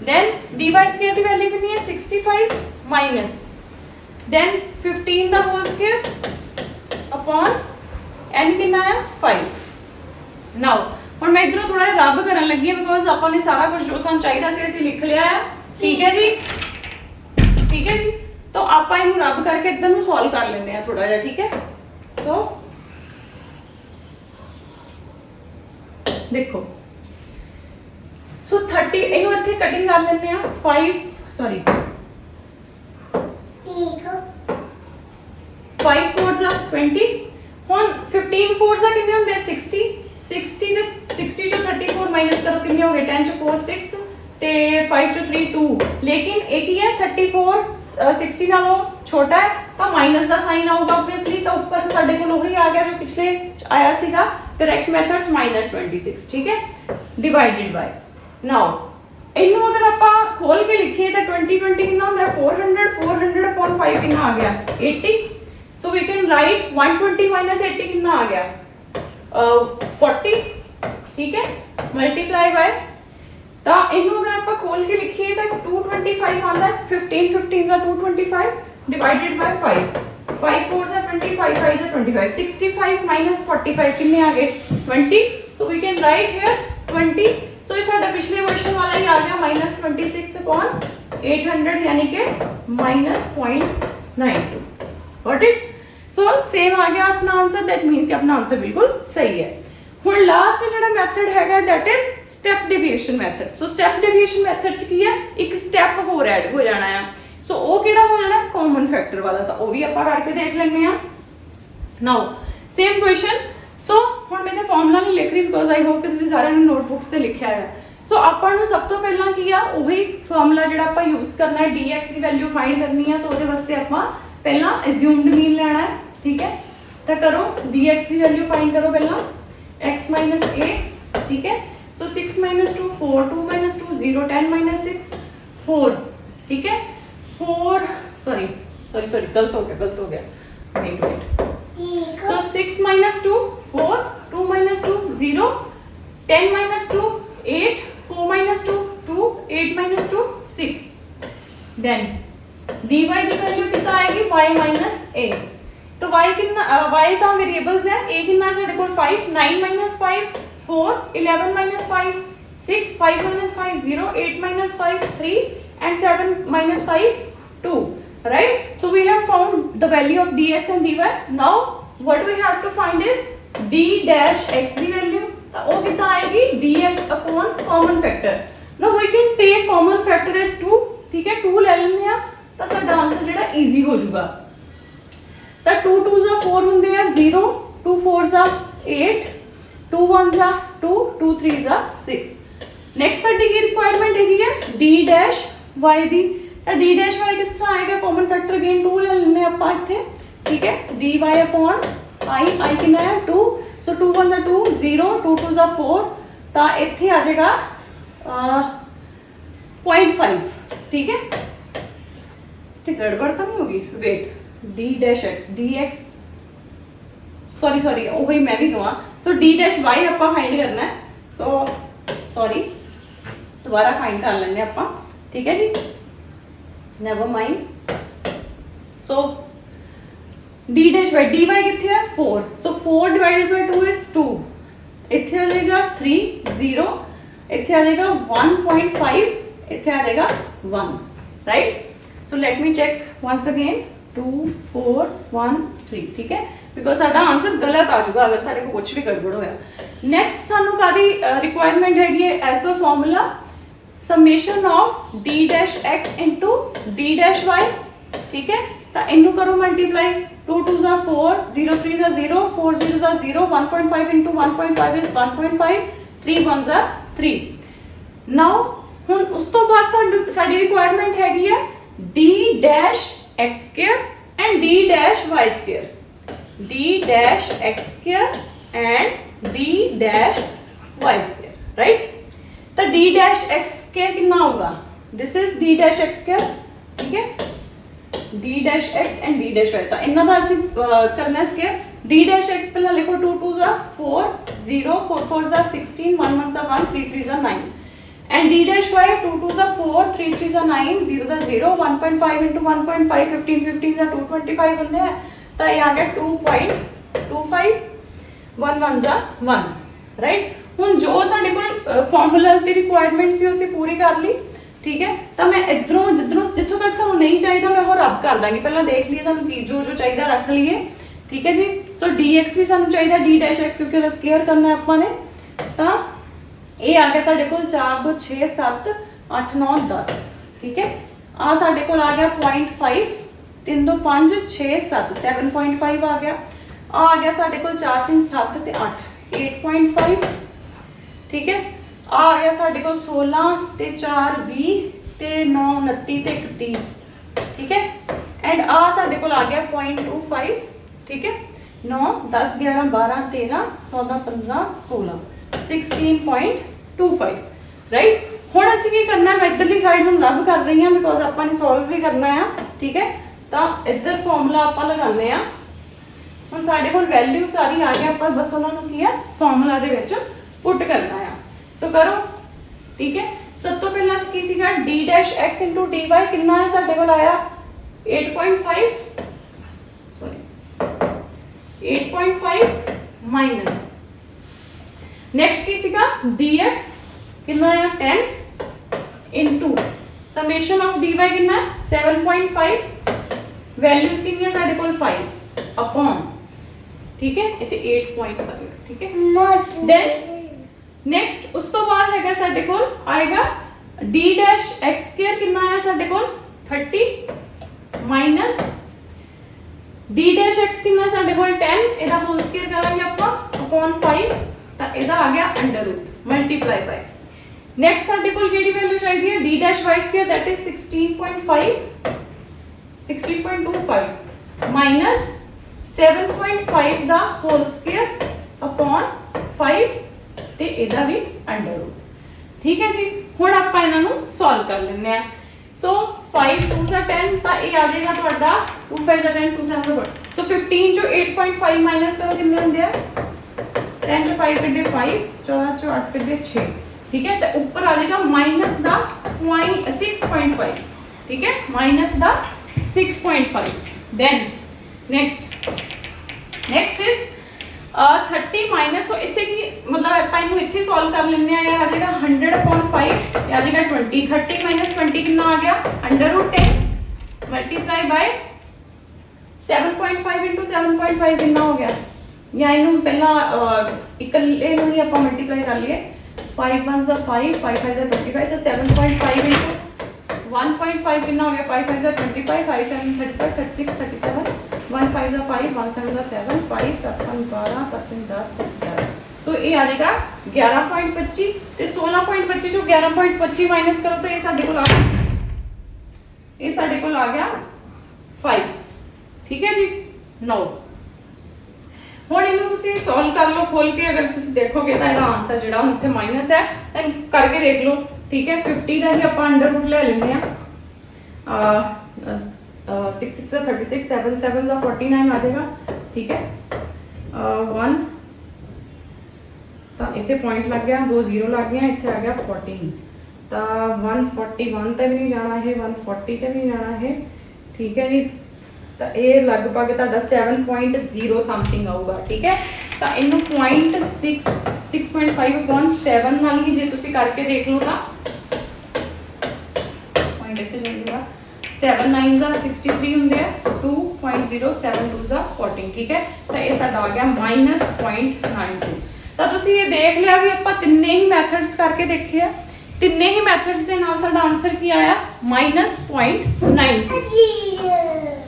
then dy square की वैल्यू कितनी है 65 माइनस देन 15 दा होल स्क्वायर अपॉन n कितना है 5। नाउ ਹੁਣ मैं इधरों थोड़ा रब करन लगी बिकॉज ਆਪਾਂ ने सारा कुछ जो ਸਾਨੂੰ ਚਾਹੀਦਾ ਸੀ ਅਸੀਂ ਲਿਖ ਲਿਆ ਹੈ, ठीक है जी, ठीक है जी। तो ਆਪਾਂ ਇਹਨੂੰ रब करके इधर ਨੂੰ सॉल्व कर लेने हैं थोड़ा ਜਿਹਾ, ठीक है। सो देखो सो 30 ਇਹਨੂੰ ਇੱਥੇ ਕਟਿੰਗ ਕਰ ਲੈਂਦੇ ਆ 5 ਸੌਰੀ 5 4s are 20 ਹੁਣ 15 4s are ਕਿੰਨੇ ਹੁੰਦੇ 60 60 ਤੇ 60 ਚੋਂ 34 ਮਾਈਨਸ ਕਰੋ ਕਿੰਨੇ ਹੋ ਗਏ 10 ਚੋਂ 4 6 ਤੇ 5 ਚੋਂ 3 2 लेकिन ਇਹ ਕੀ ਹੈ 34 60 ਨਾਲੋਂ ਛੋਟਾ ਹੈ ਤਾਂ ਮਾਈਨਸ ਦਾ ਸਾਈਨ ਆਊਗਾ ਆਬਵੀਅਸਲੀ। ਤਾਂ ਉੱਪਰ ਸਾਡੇ ਕੋਲ ਉਹੀ ਆ ਗਿਆ ਜੋ ਪਿਛਲੇ ਆਇਆ ਸੀਗਾ डायरेक्ट मेथड्स -26, ठीक है, डिवाइडेड बाय। नाउ ਇਹਨੂੰ ਅਗਰ ਆਪਾਂ ਖੋਲ ਕੇ ਲਿਖੀਏ ਤਾਂ 20 20 ਕਿੰਨਾ ਹੁੰਦਾ 400 upon 5 ਕਿੰਨਾ ਆ ਗਿਆ 80। So we can write 120 minus 80 कितना आ गया 40, ठीक है, मल्टीप्लाई बाय ता इनू अगर आप खोल के लिखिए तो 225 आता है 15 15 का 225 डिवाइडेड बाय 5 5 4 से 25 5 से 25 65 माइनस 45 कितने आ गए 20। So we can write here 20। So ये साडा पिछले क्वेश्चन वाला ही आ गया -26 अपॉन 800 यानी कि -0.92। Got it. सो सेम आ गया अपना आंसर, दैट मींस कि अपना आंसर बिल्कुल सही है। हुण लास्ट जिहड़ा मैथड हैगा that is step deviation method. So step deviation method च की है एक स्टेप होर ऐड हो जाना है। सो वो किहड़ा हो जाना कॉमन फैक्टर वाला, तो वो भी आपां करके देख लैंदे आ। Now same question. सो हुण मैं फॉर्मूला नहीं लिख रही बिकॉज आई होप कि तुसीं सारिआं ने नोटबुक्स ते लिखिआ है। सो आपां नूं सब तो पहलां की आ वही फॉर्मूला जिहड़ा आपां यूज करना है dx की वैल्यू फाइंड करनी है। सो उहदे वास्ते आपां पहला एज्यूम्ड मीन लेना है, ठीक है। तो करो dx की वैल्यू फाइंड करो पहला x माइनस a, ठीक है। सो 6 माइनस 2 4 2 माइनस 2 0 10 माइनस 6 4, ठीक है। 4 सॉरी सॉरी सॉरी गलत हो गया wait. So 6 minus 2 4 2 minus 2 0 10 minus 2 8 4 minus 2 2 8 minus 2 6 then dy की वैल्यू कितना आएगी y माइनस a। तो y कितना y तो वेरिएबल्स है, a कितना साडे कोल 5 9 minus 5 4 11 minus 5 6 5 minus 5 0 8 minus 5 3 and 7 minus 5 2, right? So we have found the value of dx and dy. Now what we have to find is d dash x की value. तो वो कितना आएगी dx upon common factor। Now we can take common factor as 2, ठीक है, 2 ले लेने आ तो साडा आंसर जेड़ा इजी हो जाऊगा। तो 2 2s are 4 ਹੁੰਦੇ ਆ 0 2 4s are 8 2 1s are 2 2 3s are 6। Next साडी की रिक्वायरमेंट है d dash y दी। तो d dash y किस तरह आएगा कॉमन फैक्टर अगेन 2 ले लेने ਆਪਾਂ ਇੱਥੇ, ठीक है, dy upon i कितना है 2। सो 2 1s are 2 0 2 2s are 4 ਤਾਂ ਇੱਥੇ आ जाएगा 0.5, ठीक है। गड़बड़ तो नहीं होगी wait d dash x dx sorry sorry वही मैं भी कहूँ। सो d dash y आपा फाइंड करना है। सो सॉरी दोबारा फाइंड कर लेंगे आपा, ठीक है जी, नेवर माइंड। सो d dash y dy कितने है 4। सो 4 डिवाइडेड बाय 2 इज 2। इतने आ जाएगा 3 0 इतने आ जाएगा 1.5 इतने आ जाएगा 1, right. So let me check once again 2 4 1 3, ठीक है, बिकॉज साडा आंसर गलत आ जाऊगा अगर साडे को कुछ भी गड़बड़ होया। नेक्स्ट सानू कादी रिक्वायरमेंट हैगी है एज पर formula summation of d dash x into d dash y, ठीक है। तो इनू करो multiply 2 2s are 4 0 3s are 0 4 0s are 0 1.5 into 1.5 is 1.5 3 1s are 3। Now हुन उस तो बाद साडी रिक्वायरमेंट हैगी है d dash x square and d dash y square। d dash x square and d dash y square, right? तो d dash x square कितना होगा? This is d dash x square, ठीक है? d dash x and d dash y, तो इन्ना दा ਅਸੀਂ करना स्क्वायर। d dash x पहला लिखो 2 2 जा 4, 0 4 4 जा 16, 1 1 जा 1, 3 3 जा 9, and d dash y 2 2 जा 4, 3 3 जा 9, 0 जा 0, 1.5 into 1.5 15 15 जा 225 ਹੁੰਦੇ ਹੈ, ਤਾਂ ਇਹ ਆ ਗਿਆ 2.25, 1 1 ਜਾ 1, राइट? ਹੁਣ ਜੋ ਸਾਡੇ ਕੋਲ ਫਾਰਮੂਲਾਸ ਦੀ ਰਿਕੁਆਇਰਮੈਂਟ ਸੀ ਅਸੀਂ ਪੂਰੀ ਕਰ ਲਈ, ठीक है? तो मैं इधरों जिधरों जितों तक सानू नहीं चाहिए मैं वो रब कर दांगी। पहला देख लिए सानू की जो जो चाहिए रख लिए, ठीक है जी? तो dx भी सानू चाहिए d dash x क्योंकि उसका स्क्वायर करना है अपन ने, तो ये आ गया तुहाडे कोल 4 2 6 7 8 9 10, ठीक है? आ साडे कोल आ गया 0.5, 3 2 5 6 7 7.5 आ गया साडे कोल 4 3 7 ते 8 8.5, ठीक है? आ गया साडे कोल 16 ते 4 20 ते 9 29 ते 31, ठीक है? एंड आ साडे कोल आ गया 0.25, ठीक है? 9 10 11 12 13 14 15 16 16.25, राइट? हुण असीं की करना है, मैं इधरली साइड हुण रब कर रही हां बिकॉज आपां ने सॉल्व भी करना है, ठीक है? तो इधर फॉर्मूला आपां लगाने आ। हुण साडे कोल वैल्यू सारी आ गई, आपां बस उन्हां नूं की है फॉर्मूला दे विच पुट करना है। सो करो, ठीक है? सब तो पहला की सीगा d dash x into dy कितना है साडे कोल आया 8.5, सॉरी 8.5 माइनस नेक्स्ट की सीगा dx कितना आया 10 into समेशन ऑफ dy कितना है 7.5, वैल्यूज कितनी है साडे कोल 5 अपॉन, ठीक है? इथे 8.5, ठीक है? देन नेक्स्ट उस तो बाद हैगा साडे कोल आएगा d dash x square कितना आया साडे कोल 30 माइनस d dash x कितना साडे कोल 10, एदा होल स्क्वायर करांगे आपां अपॉन 5, तो एदा आ गया under root multiply by next साडे कोल केड़ी वैल्यू चाहिए है d dash y square that is 16.5 16.25 minus 7.5 दा होल स्क्वायर अपॉन 5 ते एदा भी अंडर रूट, ठीक है जी? हुण आपां इन्हां नूं सॉल्व कर लैंदे आ। सो 5 2 जा 10, तो ये आ जाएगा तुहाडा 2 5 जा 10 2 7 4, सो 15 जो 8.5 माइनस करो कितने होंदे आ 10 जो 5 कड्डे 5, 14 जो 8 कड्डे 6, ठीक है? तो ऊपर आ जाएगा माइनस दा 6.5, ठीक है? माइनस दा 6.5। देन नेक्स्ट इज 30 माइनस इतने की मतलब आपां इनू इत्थे सॉल्व कर लेने आ जाएगा 100/5 आ जाएगा 20, 30 माइनस 20 कितना आ गया under root 10 multiply by 7.5 into 7.5 कितना हो गया, या इनू पहला इकल्ले नू ही आपां मल्टीप्लाई कर लिए 5 1 जा 5 5 5 जा 25, तो 7.5 into 1.5 कितना हो गया 5 5 जा 25 5 7 35 36 37 1 5 जा 5 1 7 जा 7 5 7 12 7 10 11, सो ये आ जाएगा 11.25 ਤੇ 16.25 जो 11.25 माइनस करो तो ये साडे कोल आ गया 5, ठीक है जी? नो हुण इनू तुसीं सॉल्व कर लो खोल के, अगर तुसीं देखोगे तो इसदा आंसर जिहड़ा हुण इत्थे माइनस है दैन करके देख लो, ठीक है? 50 का ही आपां अंडर रूट ले लैंदे आ 6 6 जा 36 7 7 जा 49 आ जाएगा, ठीक है? 1 तो इतने पॉइंट लग गया, 2 0 लग गया, इतने आ गया 14, तो 141 ते भी नहीं जाना है 140 ते भी नहीं जाना है, ठीक है जी? तो ये लगभग तुहाडा 7.0 समथिंग आऊगा, ठीक है? तो इनू 6.5 अपॉन 7 नाल ही जे तुसीं करके देख लो ना पॉइंट इतने जाएगा 7 9 जा 63 होंगे 2.072 जा 14, ठीक है? तो ये साडा आ गया -0.92। तो तुसीं ये देख लिया भी आपां तिन्ने ही मैथड्स करके देखे आ, तिन्ने ही मैथड्स दे नाल साडा आंसर की आया -0.92,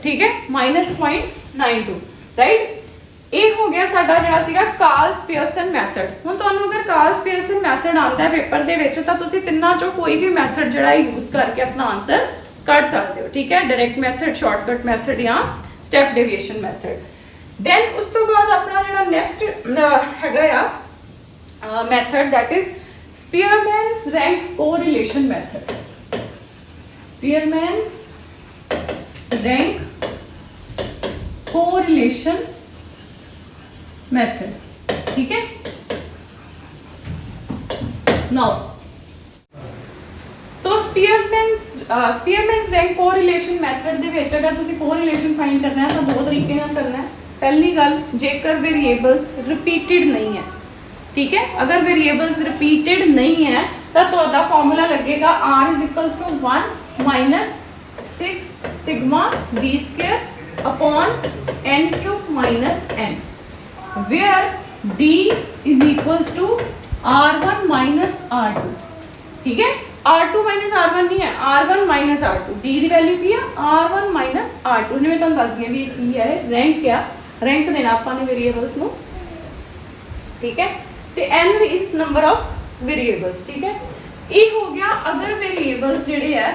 ठीक है? -0.92, राइट? ये हो गया साडा जिहड़ा सीगा कार्ल्स पियर्सन मैथड। हुण तुहानूं अगर कार्ल्स पियर्सन मैथड आंदा है पेपर दे विच तां तुसीं तिन्नां चों कोई भी मैथड जिहड़ा यूज करके अपना आंसर कट सकते हो, ठीक है? डायरेक्ट मैथड, शॉर्टकट मैथड या स्टेप डेविएशन मैथड। देन उस तो बाद अपना जिहड़ा नेक्स्ट हैगा आ method that is Spearman's rank correlation method. Spearman's rank correlation method, ठीक है। Now so Spearman's rank correlation method दे विच अगर तुसीं कोरिलेशन फाइंड करना है तो दो तरीके नाल करना है। पहली गल, जेकर वेरिएबल्स रिपीटेड नहीं है, ठीक है, अगर वेरिएबल्स रिपीटेड नहीं है तो तुहाडा फॉर्मूला लगेगा r is equals to 1 minus 6 sigma d square upon n cube minus n, where d is equals to r1 minus r2, ठीक है। r2 माइनस r1 नहीं है, r1 माइनस r2, d की वैल्यू की है r1 माइनस r2। मैं तुहानू दस दी भी की है रैंक, क्या रैंक देना आपने वेरिएबल्स को, ठीक है। तो n is number of variables, ठीक है। ये हो गया अगर वेरिएबल्स जिहड़े है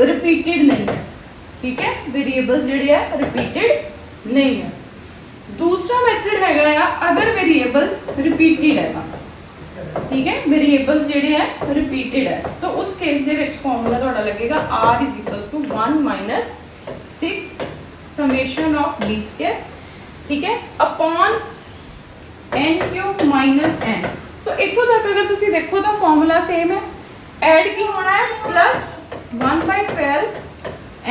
रिपीटेड नहीं है, ठीक है, वेरिएबल्स जिहड़े है रिपीटेड नहीं है। दूसरा मेथड हैगा अगर वेरिएबल्स रिपीटेड है, ठीक है, वेरिएबल्स जिहड़े है रिपीटेड है। सो उस केस दे विच फॉर्मूला तुहाडा लगेगा r is equals to 1 minus 6 summation of d square, ठीक है, upon n cube minus n। So इथों तक अगर तुसी देखो तो फॉर्मूला सेम है, ऐड की होना है plus 1/12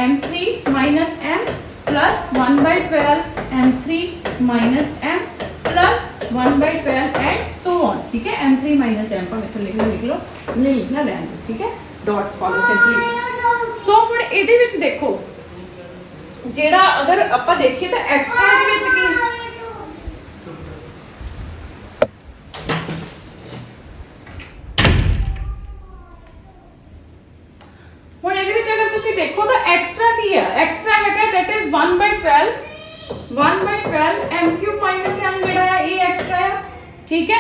m3 minus m plus 1/12 m3 minus m plus 1/12 and so on, ठीक है। m3 माइनस m पर इथों लिख लो, नहीं लिखना रहने दो, ठीक है, डॉट्स फॉलो सिंपली। सो हुण इहदे विच देखो जेड़ा अगर आपां देखिए तो एक्स्ट्रा इहदे विच की देखो तो एक्स्ट्रा की है, एक्स्ट्रा है that is 1/12 m cube minus m जेड़ा है ये एक्स्ट्रा है, ठीक है।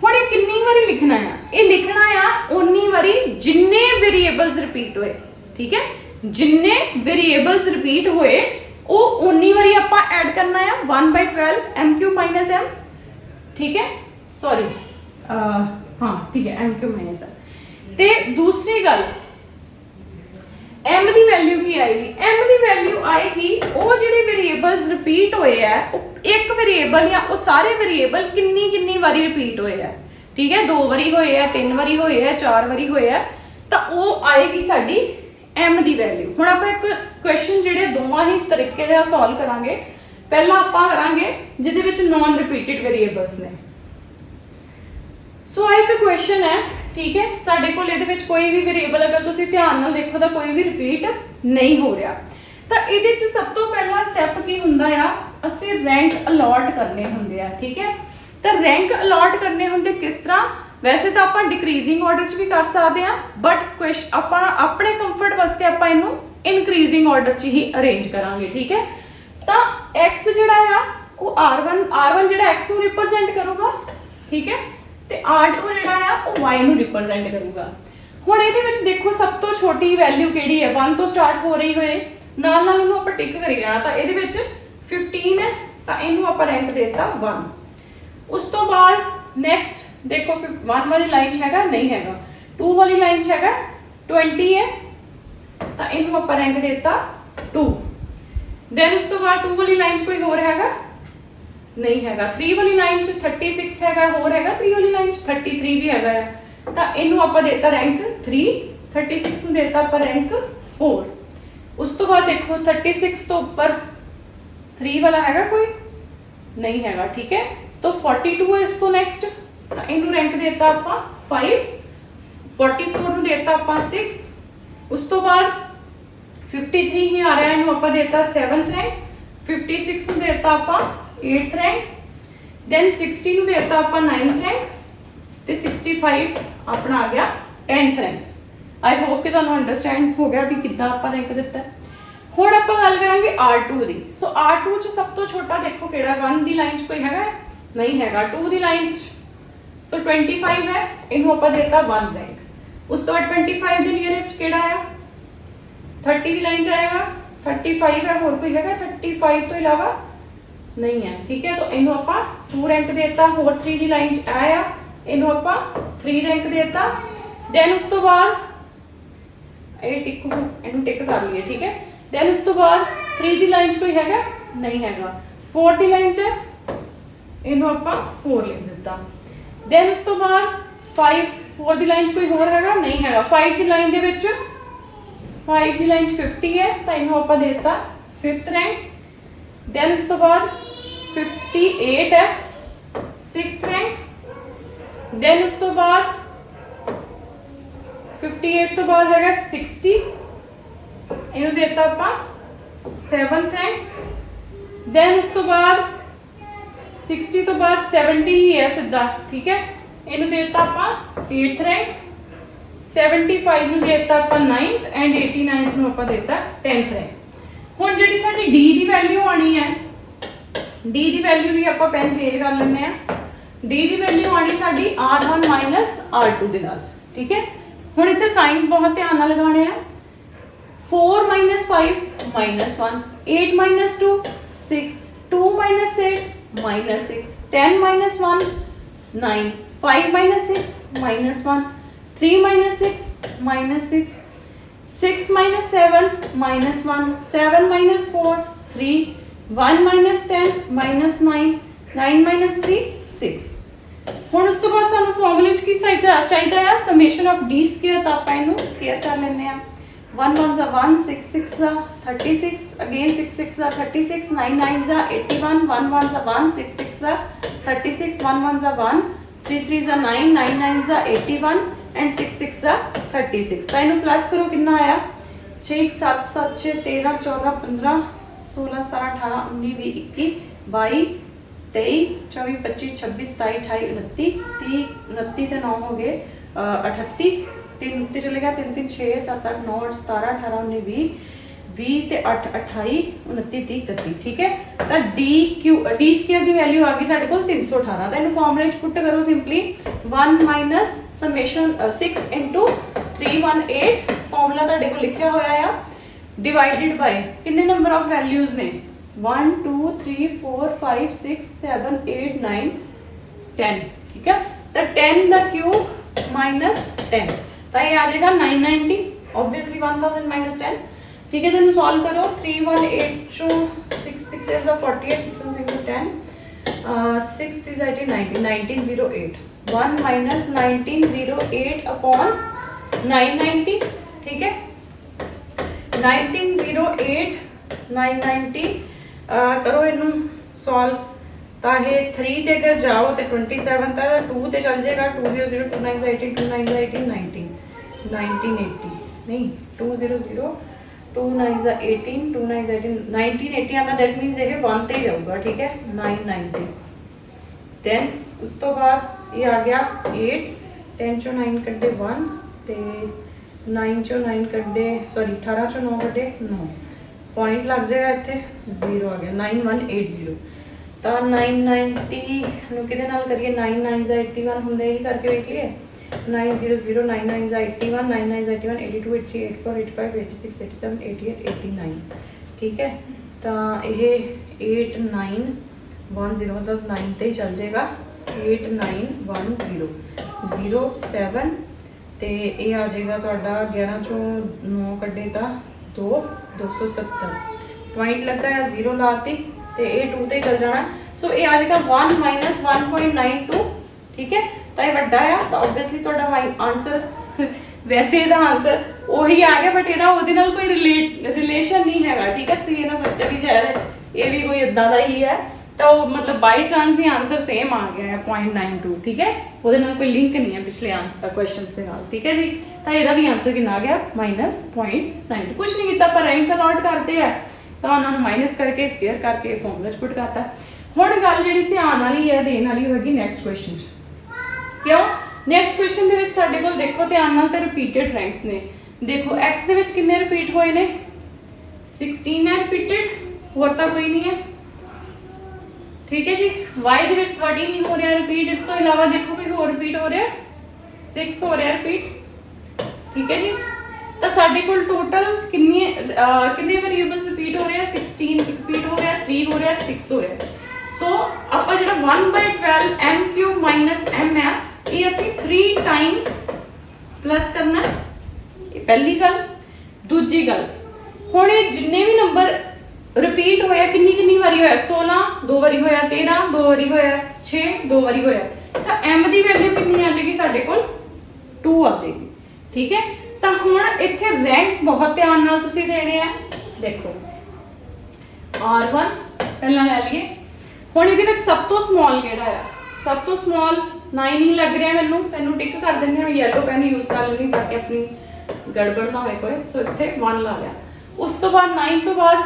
हुण ये कितनी बारी लिखना है, ये लिखना है उन्नी बारी जिन्ने वेरिएबल्स रिपीट होए, ठीक है, जिन्ने वेरिएबल्स रिपीट होए वो उन्नी बारी आपां ऐड करना है 1/12 m क्यूब माइनस m, ठीक है, सॉरी हाँ ठीक है m क्यूब माइनस m। ते दूसरी गल m की वैल्यू की आएगी, m की वैल्यू आएगी वो जिहड़े वेरिएबल्स रिपीट होए है एक वेरिएबल या वो सारे वेरिएबल किन्नी बारी रिपीट होए है, ठीक है, 2 बारी होए है, 3 बारी होए है, 4 बारी होए है, तो वो आएगी साडी m की वैल्यू। हुण आपां एक क्वेश्चन जिहड़े दोवां ही तरीके दा सॉल्व करांगे। पहला आपां करांगे जिहदे विच नॉन रिपीटेड वेरिएबल्स ने। सो एक क्वेश्चन है, ठीक है, साडे कोल इहदे विच कोई भी वेरिएबल अगर तुसीं ध्यान नाल देखो तो कोई भी रिपीट नहीं हो रहा, तो इहदे च सब तो पहला स्टैप की हुंदा आ, असीं रैंक अलॉट करने हुंदे आ, ठीक है। तो रैंक अलॉट करने हुंदे किस तरह, वैसे तो आपां डिक्रीजिंग ऑर्डर च भी कर सकते हैं, बट आपां अपने कंफर्ट वास्ते आपां इहनूं इनक्रीजिंग ऑर्डर च ही अरेंज करांगे, ठीक है। तो x जिहड़ा आ वो r1 जिहड़ा x नूं रिप्रेजेंट करूगा, ठीक है, ते r2 जिहड़ा आ वो y नूं रिप्रेजेंट करूगा। हुण इहदे विच देखो सब तो छोटी वैल्यू किहड़ी है, 1 तो स्टार्ट हो रही होए नाल नाल उहनूं आपां टिक करी जाना। तो इहदे विच 15 है तो इहनूं आपां रैंक देता 1। उस तो बाद नेक्स्ट देखो 1 वाली लाइन हैगा नहीं हैगा, 2 वाली लाइन हैगा 20 है तो इहनूं आपां रैंक देता 2। देन उस तो बाद 2 वाली लाइन कोई होर हैगा नहीं हैगा, 3 वाली लाइन 36 हैगा, होर हैगा 3 वाली लाइन 33 भी हैगा है, तो इनू आपां देता रैंक 3, 36 नूं देता आपां रैंक 4। उस तो बाद देखो 36 तो ऊपर 3 वाला हैगा कोई नहीं हैगा, ठीक है, तो 42 है इस तो नेक्स्ट, तो इनू रैंक देता आपां 5, 44 नूं देता आपां 6। उस तो बाद 53 ही आ रहा है, इनू आपां देता 7th रैंक, 56 नूं देता आपां 8th रैंक, देन 60 नूं देता आपां 9th रैंक, ते 65 अपना आ गया 10th रैंक। आई होप कि तुहानूं अंडरस्टैंड हो गया भी किद्दां आपां रैंक दित्ता। हुण आपां गल करांगे R2 दी। सो R2 च सब तो छोटा देखो किहड़ा, 1 दी लाइन च कोई हैगा नहीं हैगा, 2 दी लाइन च सो 25 है, इनू आपां देता 1 रैंक। उस तो बाद 25 दे नियरेस्ट किहड़ा है 30 दी लाइन च आएगा 35 है, होर कोई है 35 तो इलावा नहीं है, ठीक है। तो इनू आपां 2 रैंक देता, होर 3 दी लाइन च आया, इनू आपां 3 रैंक देता। दैन उस तो बाद ये टिक इनू टिक कर लिए, ठीक है। दैन उस तो बाद 3 दी लाइन च कोई है नहीं हैगा, 4 दी लाइन च इनू आपां 4 लिख दिता। दैन उस तो बाद 4 दी लाइन च कोई होर है नहीं हैगा, 5 दी लाइन दे विच 5 दी लाइन 50 है तो इनू आपां देता 5th रैंक। दैन उस तो बाद 58 है 6th रैंक। दैन उस तो बाद 58 तो बाद है 60, इनू देता आपां 7th रैंक। दैन उस तो बाद 60 तो बाद 70 ही है सीधा, ठीक है, इनू देता आपां 8th रैंक। 75 ਨੂੰ देता ਆਪਾਂ 9th एंड 89 ਨੂੰ ਆਪਾਂ देता 10th रैंक। ਹੁਣ ਜਿਹੜੀ ਸਾਡੀ d ਦੀ ਵੈਲਿਊ ਆਣੀ ਹੈ, d ਦੀ ਵੈਲਿਊ ਵੀ ਆਪਾਂ ਪੈਨ ਚੇਂਜ ਕਰ ਲੈਣੇ ਆ। d ਦੀ ਵੈਲਿਊ ਆਣੀ ਸਾਡੀ r1 r2 ਦੇ ਨਾਲ, ਠੀਕ ਹੈ। ਹੁਣ ਇੱਥੇ ਸਾਈਨਸ ਬਹੁਤ ਧਿਆਨ ਨਾਲ ਲਗਾਉਣੇ ਆ। 4 - 5 -1, 8 - 2 6, 2 - 8 -6, 10 - 1 9, 5 - 6 -1, 3 - 6 -6, 6 - 7 -1, 7 - 4 3, 1 - 10 -9, 9 - 3 6। ਹੁਣ ਉਸ ਤੋਂ ਬਾਅਦ ਸਾਨੂੰ ਫਾਰਮੂਲੇ 'ਚ ਕੀ ਚਾਹੀਦਾ ਆ, ਸਮੇਸ਼ਨ ਆਫ d ਸਕੁਅਰ। ਤਾਂ ਆਪਾਂ ਇਹਨੂੰ ਸਕੁਅਰ ਕਰ ਲੈਂਦੇ ਆ। 1 1 जा 1, 6 6 जा 36, अगेन 6 6 जा 36, 9 9 जा 81, 1 1 जा 1, 6 6 जा 36, 1 1 जा 1, 3 3 जा 9, 9 9 जा 81 एंड 6 6 जा 36। तो इनू प्लस करो कितना आया 6 7 7 6 13 14 15 16 17 18 19 20 21 22 23 24 25 26 27 28 29 30 29 ਤੇ 9 ਹੋ ਗਏ 38, 3 ਤੇ चले गया 3 3 6 7 8 9 8 17 18 19 20 20 ਤੇ 8 28 29 30 31, ठीक है। तो d स्क्वायर की वैल्यू आ गई साडे कोल 318। तो इनू फार्मूले च पुट करो simply 1 minus summation 6 into 318 formula तुहाडे कोल लिखिया होया आ, डिवाइडेड बाय कितने नंबर ऑफ वैल्यूज ने 1 2 3 4 5 6 7 8 9 10, ठीक है। तो 10 दा क्यूब माइनस 10 तो ये आ जाएगा 990, ऑब्वियसली 1000 माइनस 10, ठीक है। तो सॉल्व करो 318 टू 6 6 8 48 6 1 6 10 6 3 18 19 1908 1 माइनस 1908 अपॉन 990, ठीक है। 1908 990 करो इनू सॉल्व। तो ये 3 ते अगर जाओ तो 27 था, 2 ते चल जाएगा 2 0 0 2 9 18 2 9 18 19 1980 नहीं 2 0 0 2 9 18 2 9 18 1980 आना, दैट मीन्स ये 1 ते ही जाऊगा, ठीक है। 990 देन उस तो बाद ये आ गया 8 10 चो 9 कड्डे 1 ते 9 चो 9 कड्डे सॉरी 18 चो 9 कड्डे 9 पॉइंट लग जाएगा इत्थे 0 आ गया 9180। तो 990 ਨੂੰ ਕਿਹਦੇ ਨਾਲ ਕਰੀਏ 9 9 ਦਾ 81 ਹੁੰਦੇ ਹੀ ਕਰਕੇ ਵੇਖ ਲਈਏ 900 9 9 ਦਾ 81 9 9 ਦਾ 81 82 83 84 85 86 87 88 89, ठीक है। तो ये 8910 मतलब 9 ਤੇ ਚੱਲ ਜਾਏਗਾ 8910 07 ਤੇ ਇਹ ਆ ਜਾਏਗਾ ਤੁਹਾਡਾ 11 ਚੋਂ 9 ਕੱਢੇ ਤਾਂ 2 270 पॉइंट लगता है 0 लाती तो ये 2 ते चल जाना। सो ये आ जाएगा 1 माइनस 1.92, ठीक है। तो ये वड्डा है तो ऑब्वियसली ਤੁਹਾਡਾ आंसर वैसे ਇਹਦਾ आंसर ਉਹੀ ਆ ਗਿਆ, बट ਇਹਦਾ ਉਹਦੇ ਨਾਲ ਕੋਈ रिलेशन नहीं हैगा, ठीक है। सी ना सोचा भी शायद ये भी कोई इदा का ही है, तो मतलब बाई चांस ही आंसर सेम आ गया है 0.92, ठीक है। ਉਹਦੇ ਨਾਲ कोई लिंक नहीं है पिछले क्वेश्चंस के नाल, ठीक है जी। तो ਇਹਦਾ भी आंसर कितना आ गया -0.92। कुछ नहीं किया पर रैंक्स अलॉट करते हैं तो उन्होंने माइनस करके स्केयर करके फॉर्मूला पुट करता। हुण गल जिहड़ी ध्यान वाली है देण वाली होगी नेक्स्ट क्वेश्चन। क्यों नेक्स्ट क्वेश्चन दे विच साडे कोल देखो ध्यान नाल ते रिपीटेड रैंक्स ने। देखो x दे विच किन्ने रिपीट होए ने 16 है रिपीटेड, होर तां कोई नहीं है, ठीक है जी। y दे विच 13 नहीं हो रहा रिपीट, इस तो इलावा देखो कोई होर रिपीट हो रहा 6 हो रहा रिपीट, ठीक है जी। तो साडे कोल टोटल किन्ने वेरिएबल्स रिपीट हो रहे हैं 16 रिपीट हो रहा है 3 हो रहा है 6 हो रहा है सो ਆਪਾਂ ਜਿਹੜਾ 1/12 m क्यूब माइनस m है ये ਅਸੀਂ 3 टाइम्स प्लस करना है ये पहली गल दूजी गल हुण ये जिन्ने भी नंबर रिपीट होया किन्नी किन्नी वारी होया 16 दो वारी होया 13 दो वारी होया 6 दो वारी होया तो m की वैल्यू कितनी आ जाएगी साडे कोल 2 आ जाएगी ठीक है तो हुण इत्थे रैंक्स बहुत ध्यान नाल तुसीं देने हैं देखो R1 पहला ले लिए हुण इहदे विच सब तो स्मॉल किहड़ा है सब तो स्मॉल 9 ही लग रहा मैनू तैनूं टिक कर दिंदे हां येलो पेन यूज कर लैनी ताकि अपनी गड़बड़ ना होए कोई सो इत्थे 1 ला लिया उस तो बाद 9 तो बाद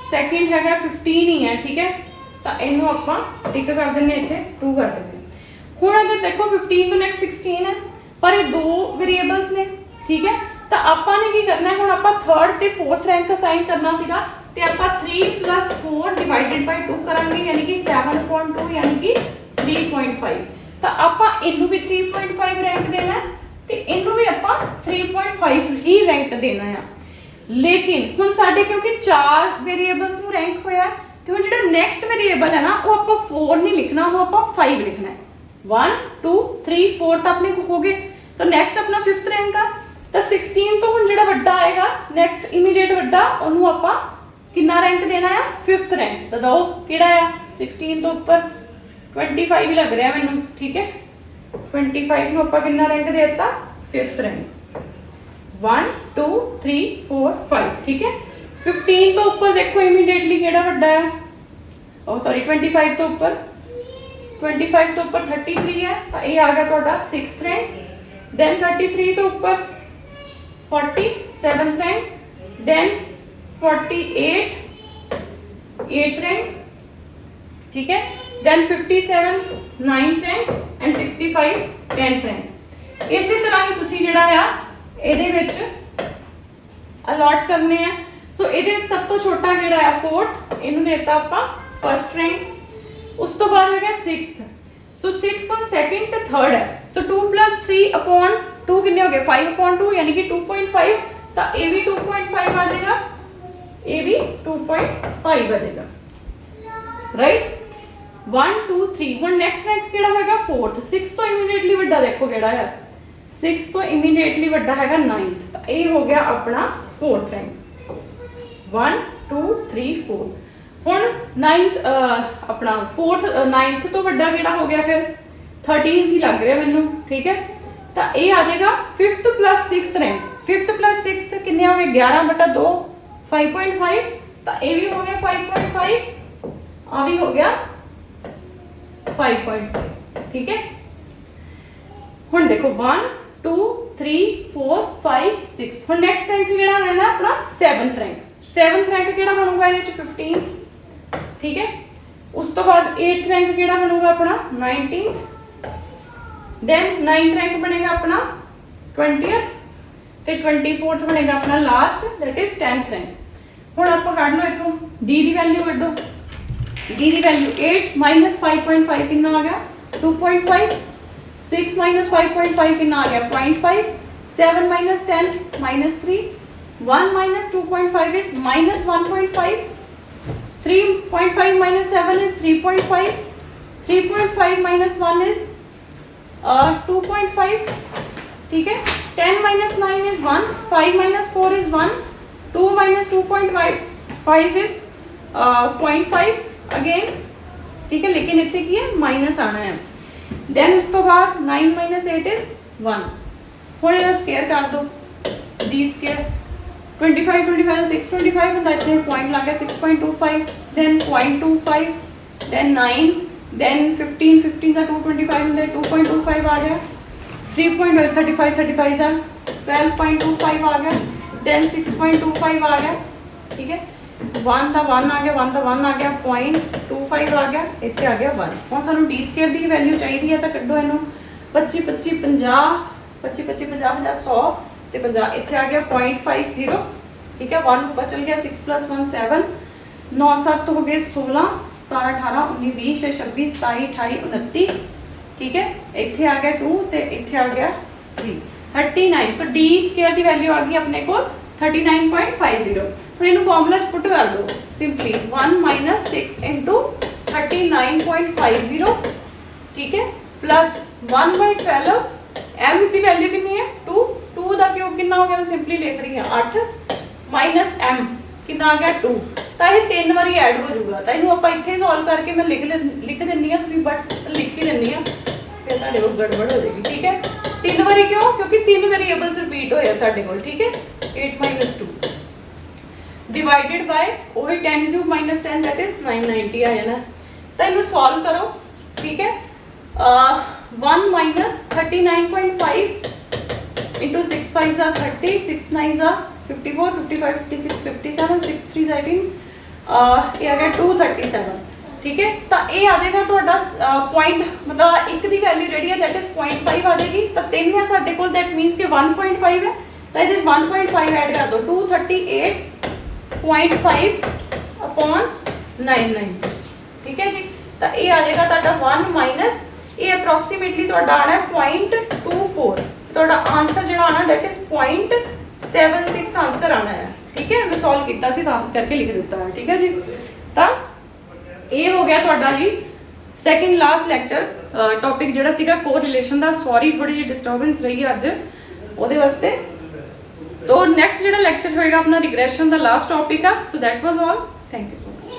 सैकेंड हैगा 15 ही है ठीक है तो इनू आपां टिक कर दिंदे इत्थे 2 कर दिंदे हुण अगर देखो 15 तो नैक्सट 16 है पर ये दो वेरिएबल्स ने ठीक है तो आपां ने की करना है हुण आपां थर्ड ते फोर्थ रैंक असाइन करना सीगा ते आपां 3 + 4 डिवाइडेड बाय 2 करांगे यानी कि 7.2 यानी कि 3.5 तो आपां इनू भी 3.5 रैंक देना है ते इनू भी आपां 3.5 ही रैंक देना है लेकिन हुण साडे क्योंकि 4 वेरिएबल्स नू रैंक होया ते हुण जिहड़ा नैक्सट वेरिएबल है ना वो आपां 4 नहीं लिखना वो आपां 5 लिखना है 1 2 3 4 तो अपने को हो गए तो नैक्सट अपना 5th रैंक आ तो 16 तो हुण जिहड़ा वड्डा आएगा नैक्सट इमीडिएट वड्डा ओनू आपां कितना रैंक देना है 5th रैंक तो दो किहड़ा है 16 तो ऊपर 25 ही लग रहा है मैनू ठीक है 25 नू आपां कितना रैंक दे दिता 5th रैंक 1 2 3 4 5 ठीक है 15 तो ऊपर देखो इमीडिएटली किहड़ा वड्डा है ओ सॉरी 25 तो ऊपर 25 तो ऊपर 33 है तो ये आ गया तुहाडा 6th रैंक देन 33 तो ऊपर 47th rank then 48 8th rank ठीक है then 57 9th rank and 65 10th rank इसी तरह ही तुसी जिहड़ा आ इहदे विच अलॉट करने हैं सो इहदे विच सब तो छोटा जिहड़ा आ 4th इहनूं देता आपां 1st रैंक उस तो बाद है 6th सो 6th और 2nd ते 3rd है सो 2 + 3/2 कितने हो गए 5/2 यानी कि 2.5 तो ये भी 2.5 आ जाएगा ये भी 2.5 आ जाएगा राइट 1 2 3 हुण नेक्स्ट रैंक किहड़ा होएगा 4th 6 तो इमीडिएटली वड्डा देखो किहड़ा है 6 तो इमीडिएटली वड्डा हैगा 9th तो ये हो गया अपना 4th रैंक 1 2 3 4 हुण 9th अपना 4th 9th तो वड्डा किहड़ा हो गया फिर 13th ही लग रहा मैनू ठीक है तो ये आ जाएगा 5th + 6th rank 5th + 6th कितने हो गए 11/2 5.5 तो ये भी हो गया 5.5 आ भी हो गया 5.5 ठीक है हुण देखो 1 2 3 4 5 6 हुण नेक्स्ट रैंक किहड़ा रहना अपना 7th रैंक किहड़ा बनूगा इहदे च 15 ठीक है उस तो बाद 8th रैंक किहड़ा बनूगा अपना 19th देन 9th रैंक बनेगा अपना 20th ते 24th बनेगा अपना last that is 10th rank हुण आपां कढ लो इथों डी दी वैल्यू कढो डी दी वैल्यू 8 - 5.5 कितना आ गया 2.5 6 - 5.5 कितना आ गया 0.5 7 - 10 -3 1 - 2.5 is -1.5 3.5 - 7 is 3.5 3.5 - 1 is 2.5 ठीक है 10 - 9 is 1 5 - 4 is 1 2 - 2.5 is 0.5 अगेन ठीक है लेकिन इतने की है माइनस आना है देन उस तो बाद 9 - 8 is 1 हुण इहदा स्केयर कर दो डी स्केयर 25 25 625 ਹੁੰਦਾ ਇੱਥੇ ਪੁਆਇੰਟ ਲੱਗ ਗਿਆ 6.25 then 0.25 then 9 then 15 15 ਦਾ 225 ਹੁੰਦਾ 2.25 ਆ ਗਿਆ 3.35 35 ਦਾ 12.25 ਆ ਗਿਆ then 6.25 ਆ ਗਿਆ ਠੀਕ ਹੈ 1 ਦਾ 1 ਆ ਗਿਆ 1 ਦਾ 1 ਆ ਗਿਆ 0.25 ਆ ਗਿਆ ਇੱਥੇ ਆ ਗਿਆ 1 ਹੁਣ ਸਾਨੂੰ ਡੀ ਸਕੁਅਰ ਦੀ ਵੈਲਿਊ ਚਾਹੀਦੀ ਹੈ ਤਾਂ ਕੱਢੋ ਇਹਨੂੰ 25 25 50 25 25 50 50 100 ਤੇ 50 ਇੱਥੇ ਆ ਗਿਆ 0.50 ठीक है 1 ऊपर चल गया 6 + 1 7 9 7 हो गए 16 17 18 19 20 26 27 28 29 ठीक है ਇੱਥੇ ਆ ਗਿਆ 2 ਤੇ ਇੱਥੇ ਆ ਗਿਆ 3 39। सो डी स्केयर की वैल्यू आ गई अपने को 39.50। हम इन्हें फॉर्मूला पुट कर दो सिंपली 1 माइनस 6 इंटू 39.50, ठीक है, प्लस 1/12 एम की वैल्यू कितनी है 2, 2 का क्यूब कितना हो गया, मैं सिंपली लिख रही हूँ 8 माइनस एम कितना आ गया 2। तो ये 3 बारी ऐड हो जाऊगा। तो इन्हों आप इतने सॉल्व करके मैं लिख दिनी हाँ, तुम बट लिख ही दिनी हाँ, फिर तुहाडे कोल गड़बड़ हो जाएगी, ठीक है। 3 बारी क्यों, क्योंकि 3 वेरिएबल्स रिपीट होए साडे कोल, ठीक है। 8 माइनस 2 डिवाइडेड बाय वही 10 क्यूब माइनस 10 दैट इज 990 आ जाना। तो इन्हों सॉल्व करो, ठीक है। 1 माइनस 39.5 इंटू 6 5 ज़ा 30, 6 9 ज़ा 54, 55 56 57 6 3 18, ये आ गया 237, ठीक है। तो ये आ जाएगा ਤੁਹਾਡਾ पॉइंट, मतलब एक की वैल्यू जी है दैट इज 0.5 आ जाएगी। तो 3 है साडे कोल, दैट मीनस कि 1.5 है, तो ये 1.5 ऐड कर दो 238.5 अपॉन 990, ठीक है जी। तो ये आ जाएगा ਤੁਹਾਡਾ 1 माइनस ये अप्रोक्सीमेटली ਤੁਹਾਡਾ आना है 0.24, ਤੁਹਾਡਾ आंसर जो आना दैट इज 0.76 आंसर आना है, ठीक है। मैं सॉल्व किया करके लिख दिता है, ठीक है जी। तो ये हो गया ਤੁਹਾਡਾ जी सैकेंड लास्ट लैक्चर टॉपिक ਜਿਹੜਾ ਸੀਗਾ कोरिलेशन ਦਾ। सॉरी थोड़ी जी डिस्टर्बेंस रही है अज ਉਹਦੇ ਵਾਸਤੇ। तो नैक्सट ਜਿਹੜਾ लैक्चर होएगा अपना रिग्रेशन का लास्ट टॉपिक आ। So that was all, thank you so much.